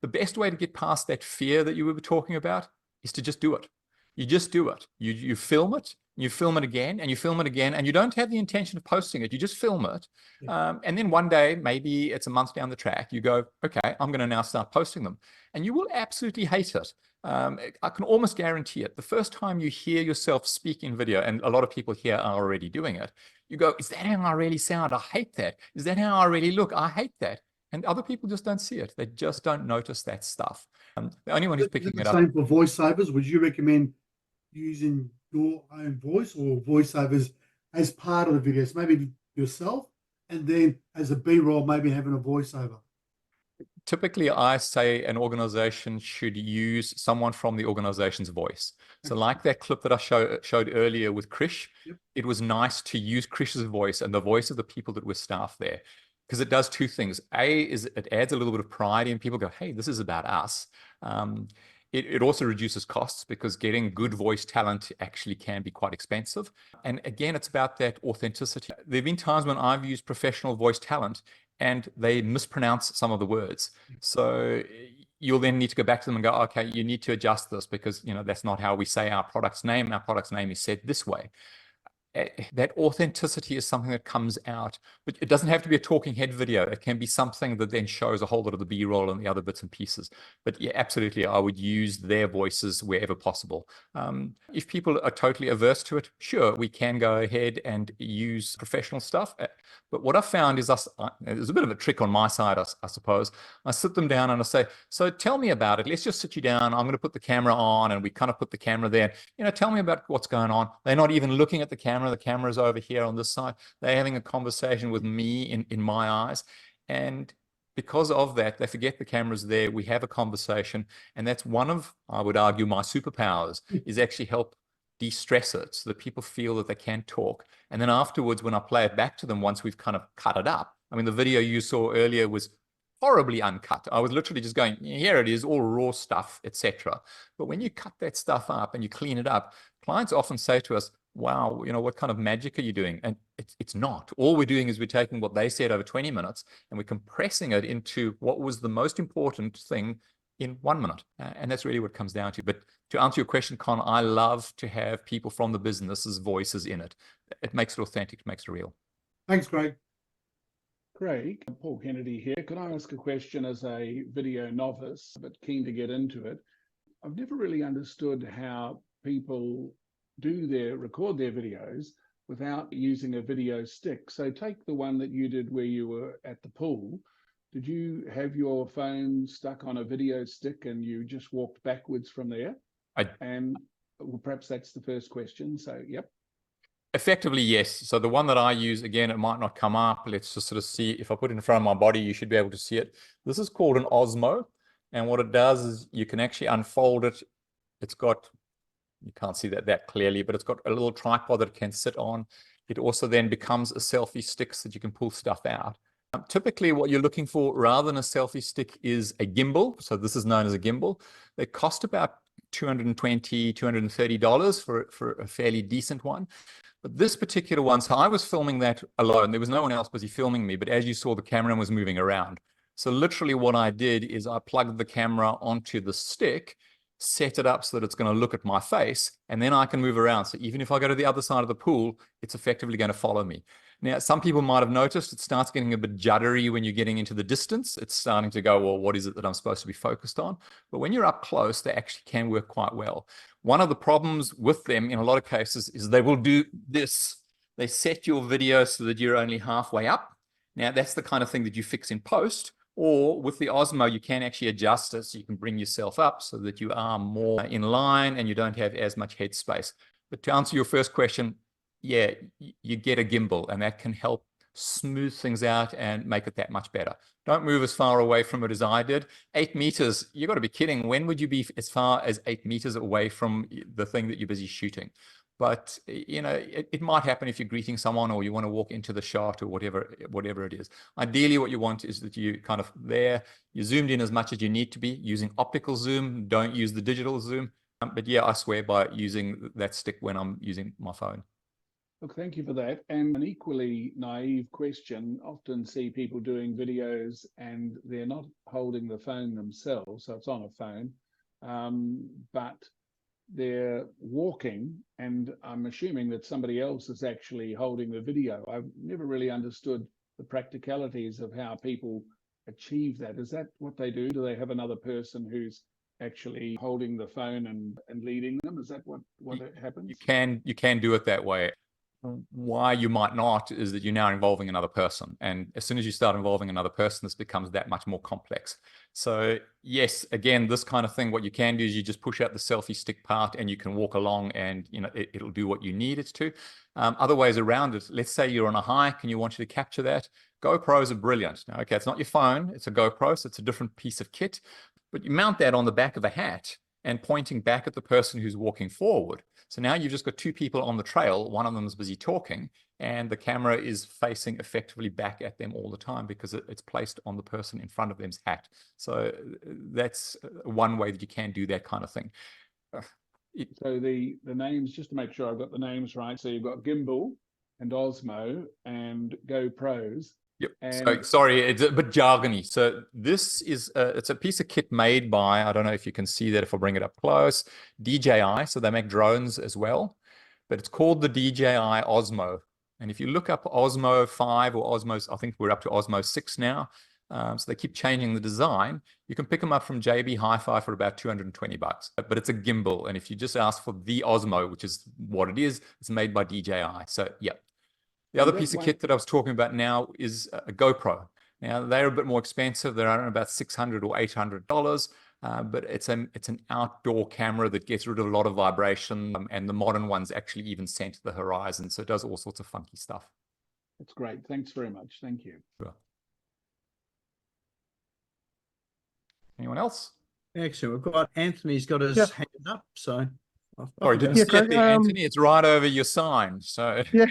The best way to get past that fear that you were talking about is to just do it. You just do it. You film it, you film it again, and you film it again, and you don't have the intention of posting it. You just film it. And then one day, maybe it's a month down the track, you go, okay, I'm going to now start posting them. And you will absolutely hate it. I can almost guarantee it. The first time you hear yourself speak in video, and a lot of people here are already doing it, you go, is that how I really sound? I hate that. Is that how I really look? I hate that. And other people just don't see it. They just don't notice that stuff. The only one who's picking it up. Same for voiceovers. Would you recommend using your own voice or voiceovers as part of the videos? Maybe yourself, and then as a B-roll, maybe having a voiceover. Typically, I say an organization should use someone from the organization's voice. So like that clip that I showed earlier with Krish, It was nice to use Krish's voice and the voice of the people that were staff there. Because it does two things. A is it adds a little bit of pride in people, go, hey, this is about us. It also reduces costs, because getting good voice talent actually can be quite expensive. And again, it's about that authenticity. There have been times when I've used professional voice talent and they mispronounce some of the words. So you'll then need to go back to them and go, okay, you need to adjust this, because that's not how we say our product's name. Our product's name is said this way. That authenticity is something that comes out, but it doesn't have to be a talking head video. It can be something that then shows a whole lot of the B-roll and the other bits and pieces. But yeah, absolutely, I would use their voices wherever possible. If people are totally averse to it, sure, we can go ahead and use professional stuff. But what I found is there's a bit of a trick on my side, I suppose. I sit them down and I say, so tell me about it. Let's just sit you down. I'm going to put the camera on, and we kind of put the camera there. Tell me about what's going on. They're not even looking at the camera. The camera's over here on this side. They're having a conversation with me in my eyes. And because of that, they forget the camera's there. We have a conversation. And that's one of, I would argue, my superpowers, is actually help de-stress it so that people feel that they can talk. And then afterwards, when I play it back to them, once we've kind of cut it up, I mean, the video you saw earlier was horribly uncut. I was literally just going, here it is, all raw stuff, etc. But when you cut that stuff up and you clean it up, clients often say to us, wow, what kind of magic are you doing? And it's not. All we're doing is we're taking what they said over 20 minutes and we're compressing it into what was the most important thing in 1 minute. And that's really what it comes down to. But to answer your question, Con, I love to have people from the business's voices in it. It makes it authentic, it makes it real. Thanks, Craig. Craig, Paul Kennedy here. Could I ask a question as a video novice, but keen to get into it? I've never really understood how people record their videos without using a video stick. So take the one that you did where you were at the pool. Did you have your phone stuck on a video stick and you just walked backwards from there? Well, perhaps that's the first question. So, yep. Effectively, yes. So the one that I use, again, it might not come up. Let's just sort of see. If I put it in front of my body, you should be able to see it. This is called an Osmo. And what it does is you can actually unfold it. It's got, you can't see that clearly, but it's got a little tripod that it can sit on. It also then becomes a selfie stick so that you can pull stuff out. Typically, what you're looking for rather than a selfie stick is a gimbal. So this is known as a gimbal. They cost about $220, $230 for a fairly decent one. But this particular one, so I was filming that alone. There was no one else busy filming me, but as you saw, the camera was moving around. So literally what I did is I plugged the camera onto the stick, set it up so that it's going to look at my face, and then I can move around. So even if I go to the other side of the pool, it's effectively going to follow me. Now, some people might have noticed it starts getting a bit juddery when you're getting into the distance. It's starting to go, well, what is it that I'm supposed to be focused on? But when you're up close, they actually can work quite well. One of the problems with them in a lot of cases is they will do this. They set your video so that you're only halfway up. Now, that's the kind of thing that you fix in post. Or with the Osmo, you can actually adjust it so you can bring yourself up so that you are more in line and you don't have as much head space. But to answer your first question, yeah, you get a gimbal and that can help smooth things out and make it that much better. Don't move as far away from it as I did. 8 meters, you got to be kidding. When would you be as far as 8 meters away from the thing that you're busy shooting? But, it might happen if you're greeting someone or you want to walk into the shot or whatever it is. Ideally, what you want is that you kind of you zoomed in as much as you need to be using optical zoom. Don't use the digital zoom. But yeah, I swear by using that stick when I'm using my phone. Look, thank you for that. And an equally naive question, often see people doing videos and they're not holding the phone themselves, so it's on a phone, but they're walking, and I'm assuming that somebody else is actually holding the video. I've never really understood the practicalities of how people achieve that. Is that what they do? Do they have another person who's actually holding the phone and leading them? Is that what happens? You can do it that way. Why you might not is that you're now involving another person. And as soon as you start involving another person, this becomes that much more complex. So yes, again, this kind of thing, what you can do is you just push out the selfie stick part and you can walk along and it'll do what you need it to. Other ways around it, let's say you're on a hike and you want you to capture that. GoPros are brilliant. Now, okay, it's not your phone, it's a GoPro, so it's a different piece of kit, but you mount that on the back of a hat and pointing back at the person who's walking forward. So now you've just got two people on the trail. One of them is busy talking and the camera is facing effectively back at them all the time because it's placed on the person in front of them's hat. So that's one way that you can do that kind of thing. So the names, just to make sure I've got the names right. So you've got Gimbal and Osmo and GoPros. Yep. So, sorry, it's a bit jargony. So this is it's a piece of kit made by, I don't know if you can see that if I bring it up close, DJI. So they make drones as well, but it's called the DJI Osmo. And if you look up Osmo 5 or Osmo, I think we're up to Osmo 6 now. So they keep changing the design. You can pick them up from JB Hi-Fi for about $220, but it's a gimbal. And if you just ask for the Osmo, which is what it is, it's made by DJI. So yeah. The other piece of kit that I was talking about now is a GoPro. Now they're a bit more expensive. They're around about $600 or $800, but it's an outdoor camera that gets rid of a lot of vibration, and the modern ones actually even center the horizon. So it does all sorts of funky stuff. That's great. Thanks very much. Thank you. Sure. Anyone else? Excellent. We've got Anthony's got his hand up. So, sorry, didn't see it there, Anthony. It's right over your sign. So yeah.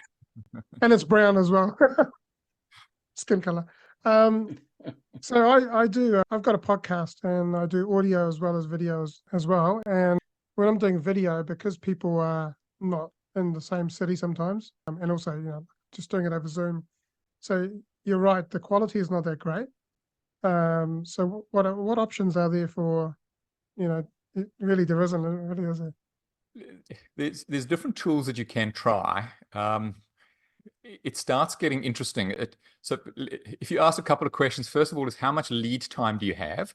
And it's brown as well. Skin color. So I've got a podcast and I do audio as well as videos as well. And when I'm doing video, because people are not in the same city sometimes, and also, you know, just doing it over Zoom. So you're right, the quality is not that great. So what options are there for, you know, really there isn't, it really isn't. There's different tools that you can try. It starts getting interesting. So if you ask a couple of questions, first of all, is how much lead time do you have?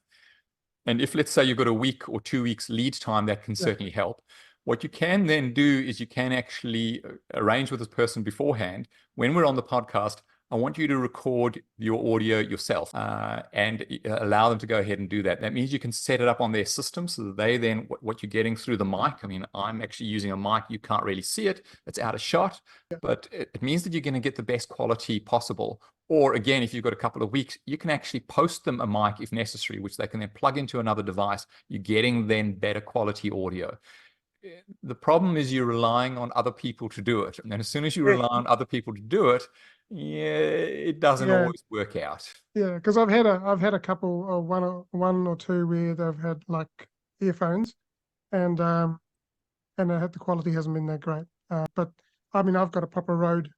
And if, let's say, you've got a week or 2 weeks lead time, that can certainly help. What you can then do is you can actually arrange with this person beforehand. When we're on the podcast, I want you to record your audio yourself and allow them to go ahead and do that. That means you can set it up on their system so that they then, what you're getting through the mic, I mean, I'm actually using a mic, you can't really see it, it's out of shot, but it means that you're going to get the best quality possible. Or again, if you've got a couple of weeks, you can actually post them a mic if necessary, which they can then plug into another device. You're getting then better quality audio. The problem is you're relying on other people to do it. And then as soon as you rely on other people to do it, it doesn't always work out. Yeah, because I've had a couple of one or two where they've had like earphones, and the quality hasn't been that great. But I mean, I've got a proper Rode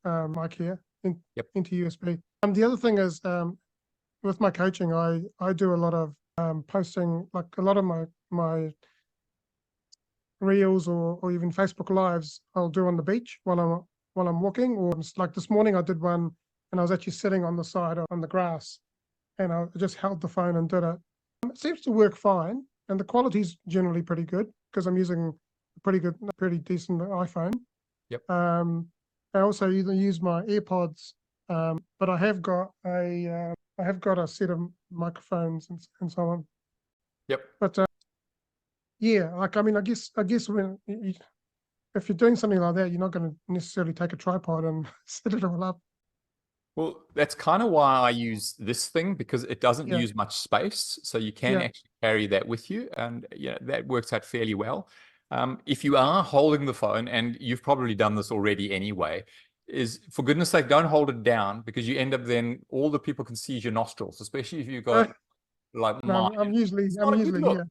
mic here into USB. The other thing is, with my coaching, I do a lot of posting, like a lot of my reels or even Facebook lives I'll do on the beach while I'm walking, or like this morning I did one and I was actually sitting on the side on the grass, and I just held the phone and did it. It seems to work fine, and the quality's generally pretty good because I'm using a pretty decent iPhone. I also either use my AirPods, but I have got a set of microphones and so on. But yeah, like I mean, I guess when if you're doing something like that, you're not going to necessarily take a tripod and set it all up. Well, that's kind of why I use this thing, because it doesn't use much space, so you can actually carry that with you, and that works out fairly well. If you are holding the phone, and you've probably done this already anyway, is for goodness sake, don't hold it down, because you end up then all the people can see is your nostrils, especially if you've got like mine. I'm usually here.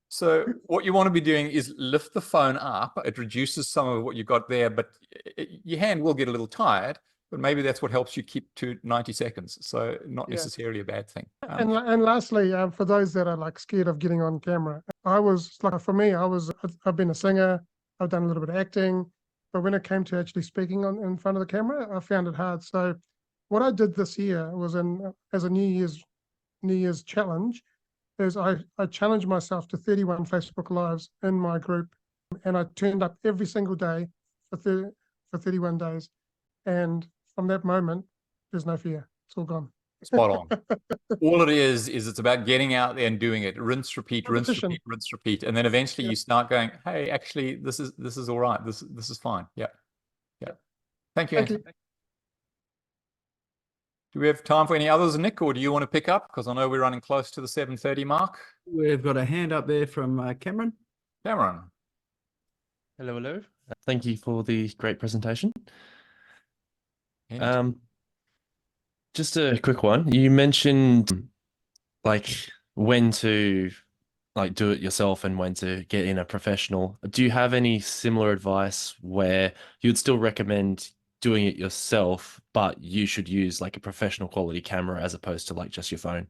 So what you want to be doing is lift the phone up. It reduces some of what you got there, but your hand will get a little tired, but maybe that's what helps you keep to 90 seconds. So not necessarily a bad thing. And lastly, for those that are like scared of getting on camera, I've been a singer, I've done a little bit of acting, but when it came to actually speaking in front of the camera, I found it hard. So what I did this year was as a New Year's challenge, is I challenged myself to 31 Facebook Lives in my group, and I turned up every single day for 31 days. And from that moment, there's no fear. It's all gone. Spot on. All it is it's about getting out there and doing it. Rinse, repeat, rinse, repeat, rinse, repeat. And then eventually you start going, hey, actually, this is all right. This is fine. Yeah. Thank you, Anthony. Do we have time for any others, Nick, or do you want to pick up? Because I know we're running close to the 7:30 mark. We've got a hand up there from Cameron. Cameron. Hello. Thank you for the great presentation. Just a quick one. You mentioned like when to like do it yourself and when to get in a professional. Do you have any similar advice where you'd still recommend doing it yourself, but you should use like a professional quality camera as opposed to like just your phone?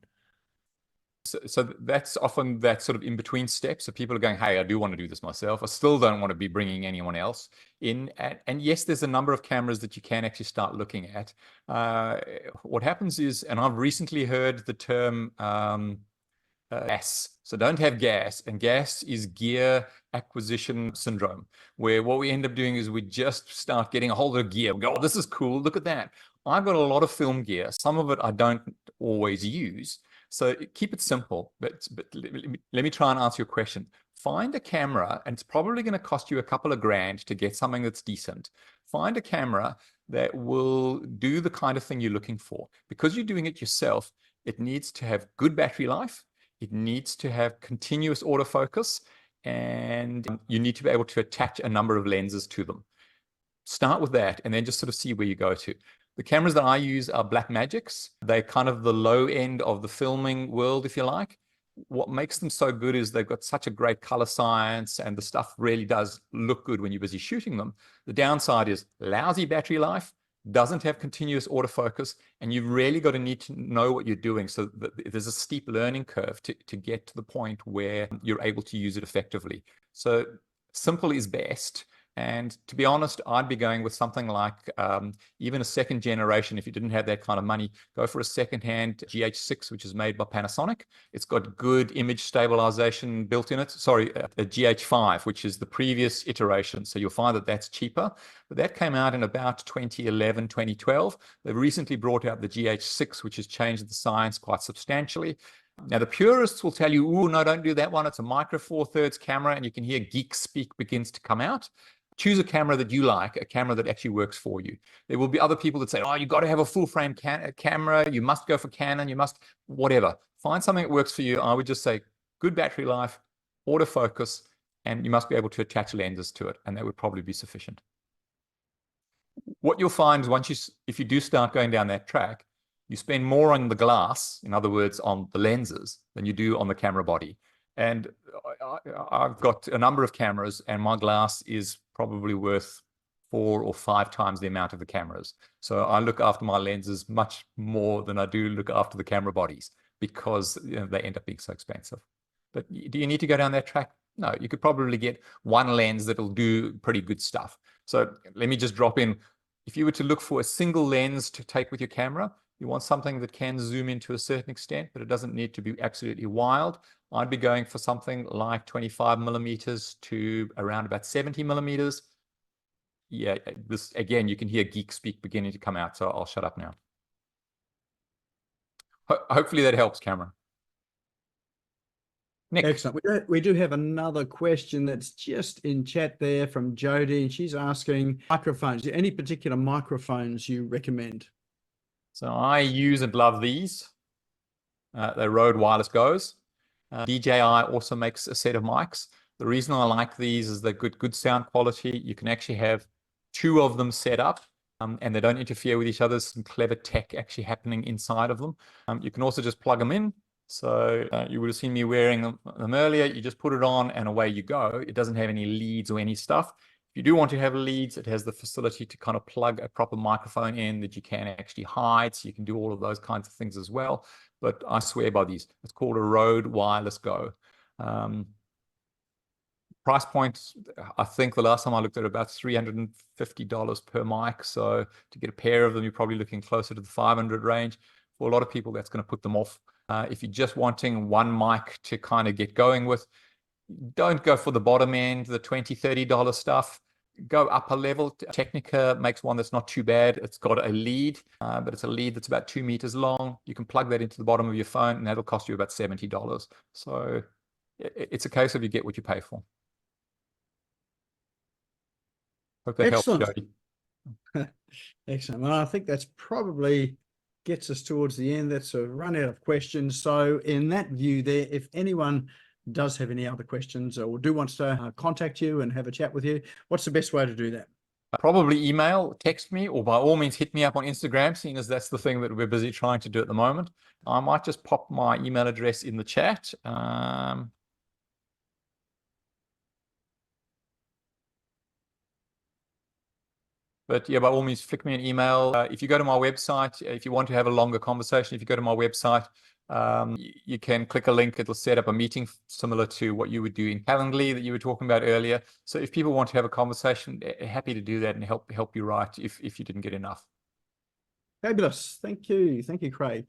So that's often that sort of in-between step. So people are going, hey, I do want to do this myself. I still don't want to be bringing anyone else in. And yes, there's a number of cameras that you can actually start looking at. What happens is, and I've recently heard the term GAS. So don't have gas. And gas is gear acquisition syndrome, where what we end up doing is we just start getting a hold of gear. We go, oh, this is cool. Look at that. I've got a lot of film gear. Some of it I don't always use. So keep it simple, but let me try and answer your question. Find a camera, and it's probably going to cost you a couple of grand to get something that's decent. Find a camera that will do the kind of thing you're looking for. Because you're doing it yourself, it needs to have good battery life. It needs to have continuous autofocus, and you need to be able to attach a number of lenses to them. Start with that, and then just sort of see where you go to. The cameras that I use are Blackmagics. They're kind of the low end of the filming world, if you like. what makes them so good is they've got such a great color science, and the stuff really does look good when you're busy shooting them. The downside is lousy battery life, doesn't have continuous autofocus, and you've really got to need to know what you're doing. So there's a steep learning curve to get to the point where you're able to use it effectively. So simple is best. And to be honest, I'd be going with something like even a second generation. If you didn't have that kind of money, go for a second-hand GH6, which is made by Panasonic. It's got good image stabilization built in it. Sorry, a GH5, which is the previous iteration. So you'll find that that's cheaper. But that came out in about 2011, 2012. They've recently brought out the GH6, which has changed the science quite substantially. Now, the purists will tell you, oh, no, don't do that one. It's a micro Four Thirds camera, and you can hear geek speak begins to come out. Choose a camera that you like, a camera that actually works for you. There will be other people that say, oh, you've got to have a full frame camera. You must go for Canon. You must, whatever. Find something that works for you. I would just say good battery life, autofocus, and you must be able to attach lenses to it. And that would probably be sufficient. What you'll find is if you do start going down that track, you spend more on the glass, in other words, on the lenses, than you do on the camera body. And I've got a number of cameras, and my glass is probably worth 4 or 5 times the amount of the cameras. So I look after my lenses much more than I do look after the camera bodies, because they end up being so expensive. But do you need to go down that track? No, you could probably get one lens that'll do pretty good stuff. So let me just drop in. If you were to look for a single lens to take with your camera, you want something that can zoom in to a certain extent, but it doesn't need to be absolutely wild. I'd be going for something like 25 millimeters to around about 70 millimeters. Yeah, this again, you can hear geek speak beginning to come out, so I'll shut up now. Hopefully that helps, Cameron. Nick. Excellent. We do have another question that's just in chat there from Jody, and she's asking microphones. Any particular microphones you recommend? So I use and love these. They're Rode Wireless Go's. DJI also makes a set of mics. The reason I like these is they're good sound quality. You can actually have 2 of them set up, and they don't interfere with each other. There's some clever tech actually happening inside of them. You can also just plug them in. So you would have seen me wearing them earlier. You just put it on and away you go. It doesn't have any leads or any stuff. If you do want to have leads, it has the facility to kind of plug a proper microphone in that you can actually hide. So you can do all of those kinds of things as well. But I swear by these. It's called a Rode Wireless Go. Price point, I think the last time I looked at it, about $350 per mic. So to get a pair of them, you're probably looking closer to the 500 range. For a lot of people, that's going to put them off. If you're just wanting one mic to kind of get going with, don't go for the bottom end, the $20, $30 stuff. Go up a level. Technica makes one that's not too bad. It's got a lead, but it's a lead that's about 2 meters long. You can plug that into the bottom of your phone, and that'll cost you about $70. So it's a case of you get what you pay for. Hope that helps, Jody. Excellent. Well, I think that's probably gets us towards the end. That's a run out of questions. So in that view there, if anyone does have any other questions or do wants to contact you and have a chat with you, what's the best way to do that? Probably email, text me, or by all means hit me up on Instagram, seeing as that's the thing that we're busy trying to do at the moment. I might just pop my email address in the chat. But yeah, by all means, flick me an email. If you go to my website, if you want to have a longer conversation, if you go to my website, you can click a link. It'll set up a meeting similar to what you would do in Calendly that you were talking about earlier. So if people want to have a conversation, happy to do that and help you write if you didn't get enough. Fabulous. Thank you. Thank you, Craig.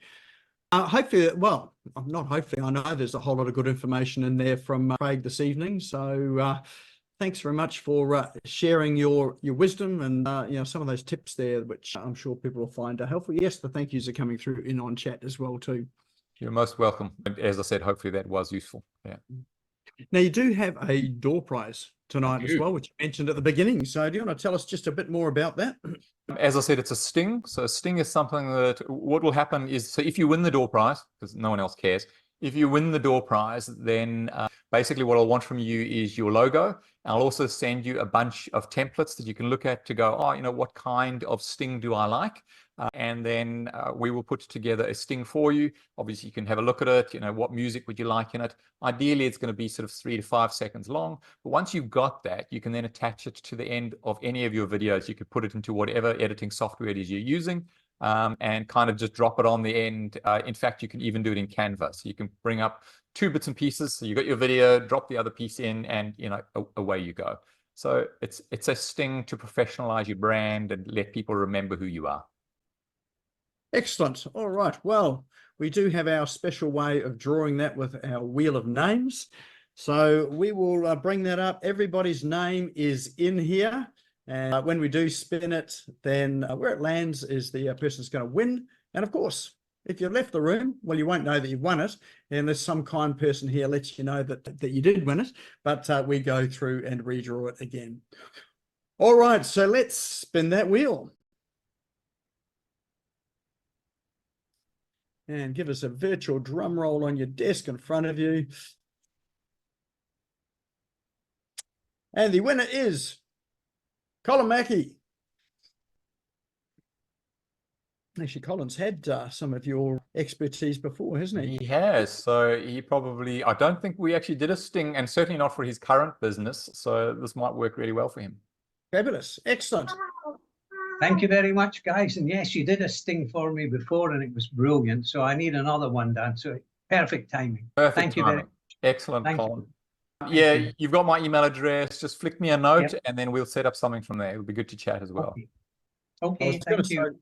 Hopefully, well, not hopefully, I know there's a whole lot of good information in there from Craig this evening. So thanks very much for sharing your wisdom and some of those tips there, which I'm sure people will find helpful. Yes, the thank yous are coming through in on chat as well too. You're most welcome. As I said, hopefully that was useful. Yeah. Now you do have a door prize tonight as well, which you mentioned at the beginning. So do you want to tell us just a bit more about that? As I said, it's a sting. So a sting is something that what will happen is, so if you win the door prize, because no one else cares, if you win the door prize, then basically what I'll want from you is your logo. I'll also send you a bunch of templates that you can look at to go, oh, what kind of sting do I like? and then we will put together a sting for you. Obviously, you can have a look at it. You know, what music would you like in it? Ideally, it's going to be sort of 3 to 5 seconds long. But once you've got that, you can then attach it to the end of any of your videos. You could put it into whatever editing software it is you're using, and kind of just drop it on the end. In fact, you can even do it in Canva. So you can bring up 2 bits and pieces. So you got your video, drop the other piece in, and you know, away you go. So it's a sting to professionalize your brand and let people remember who you are. Excellent. All right. Well, we do have our special way of drawing that with our wheel of names. So we will bring that up. Everybody's name is in here. And when we do spin it, then where it lands is the person's going to win. And of course, if you've left the room, well, you won't know that you've won it unless some kind person here lets you know that you did win it. But we go through and redraw it again. All right. So let's spin that wheel. And give us a virtual drum roll on your desk in front of you. And the winner is Colin Mackey. Actually, Colin's had some of your expertise before, hasn't he? He has. So he probably, I don't think we actually did a sting, and certainly not for his current business. So this might work really well for him. Fabulous. Excellent. Thank you very much, guys. And yes, you did a sting for me before and it was brilliant. So I need another one done. So perfect timing. Perfect Thank you timing. very much. Excellent, Thank Colin. you. Yeah, you've got my email address. Just flick me a note, Yep. and then we'll set up something from there. It'll be good to chat as well. Okay, thank you.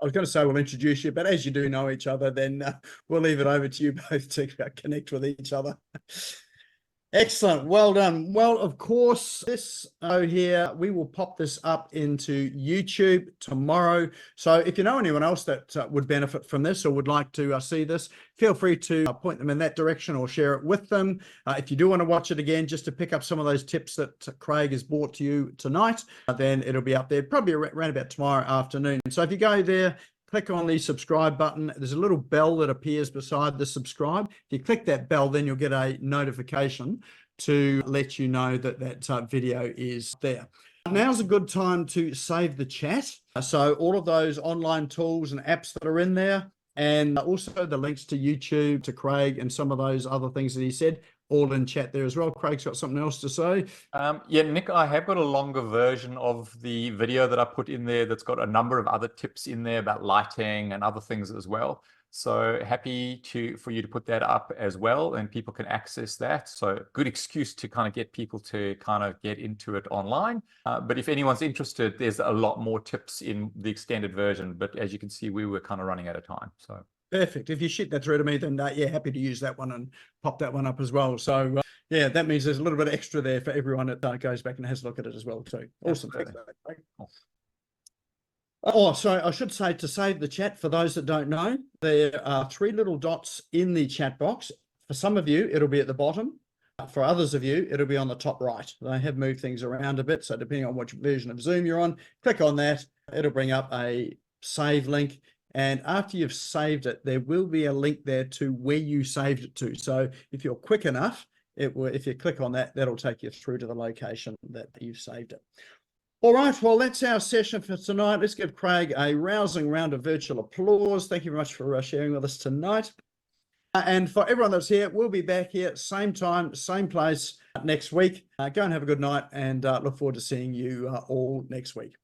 I was going to say we'll introduce you, but as you do know each other, then we'll leave it over to you both to connect with each other. Excellent. Well done. Well, of course, this here, we will pop this up into YouTube tomorrow. So if you know anyone else that would benefit from this or would like to see this, feel free to point them in that direction or share it with them. If you do want to watch it again, just to pick up some of those tips that Craig has brought to you tonight, then it'll be up there probably around about tomorrow afternoon. So if you go there, click on the subscribe button. There's a little bell that appears beside the subscribe. If you click that bell, then you'll get a notification to let you know that that video is there. Now's a good time to save the chat. So all of those online tools and apps that are in there, and also the links to YouTube, to Craig, and some of those other things that he said, all in chat there as well. Craig's got something else to say. Yeah, Nick, I have got a longer version of the video that I put in there that's got a number of other tips in there about lighting and other things as well. So happy for you to put that up as well, and people can access that. So good excuse to kind of get people to kind of get into it online. But if anyone's interested, there's a lot more tips in the extended version. But as you can see, we were kind of running out of time. So perfect. If you shoot that through to me, then yeah, happy to use that one and pop that one up as well. So yeah, that means there's a little bit extra there for everyone that goes back and has a look at it as well too. Awesome. Thanks, Craig. Oh, sorry, I should say, to save the chat, for those that don't know, there are 3 little dots in the chat box. For some of you, it'll be at the bottom. For others of you, it'll be on the top right. They have moved things around a bit, so depending on which version of Zoom you're on, click on that. It'll bring up a save link. And after you've saved it, there will be a link there to where you saved it to. So if you're quick enough, if you click on that, that'll take you through to the location that you've saved it. All right, well, that's our session for tonight. Let's give Craig a rousing round of virtual applause. Thank you very much for sharing with us tonight. And for everyone that's here, we'll be back here same time, same place next week. Go and have a good night, and look forward to seeing you all next week.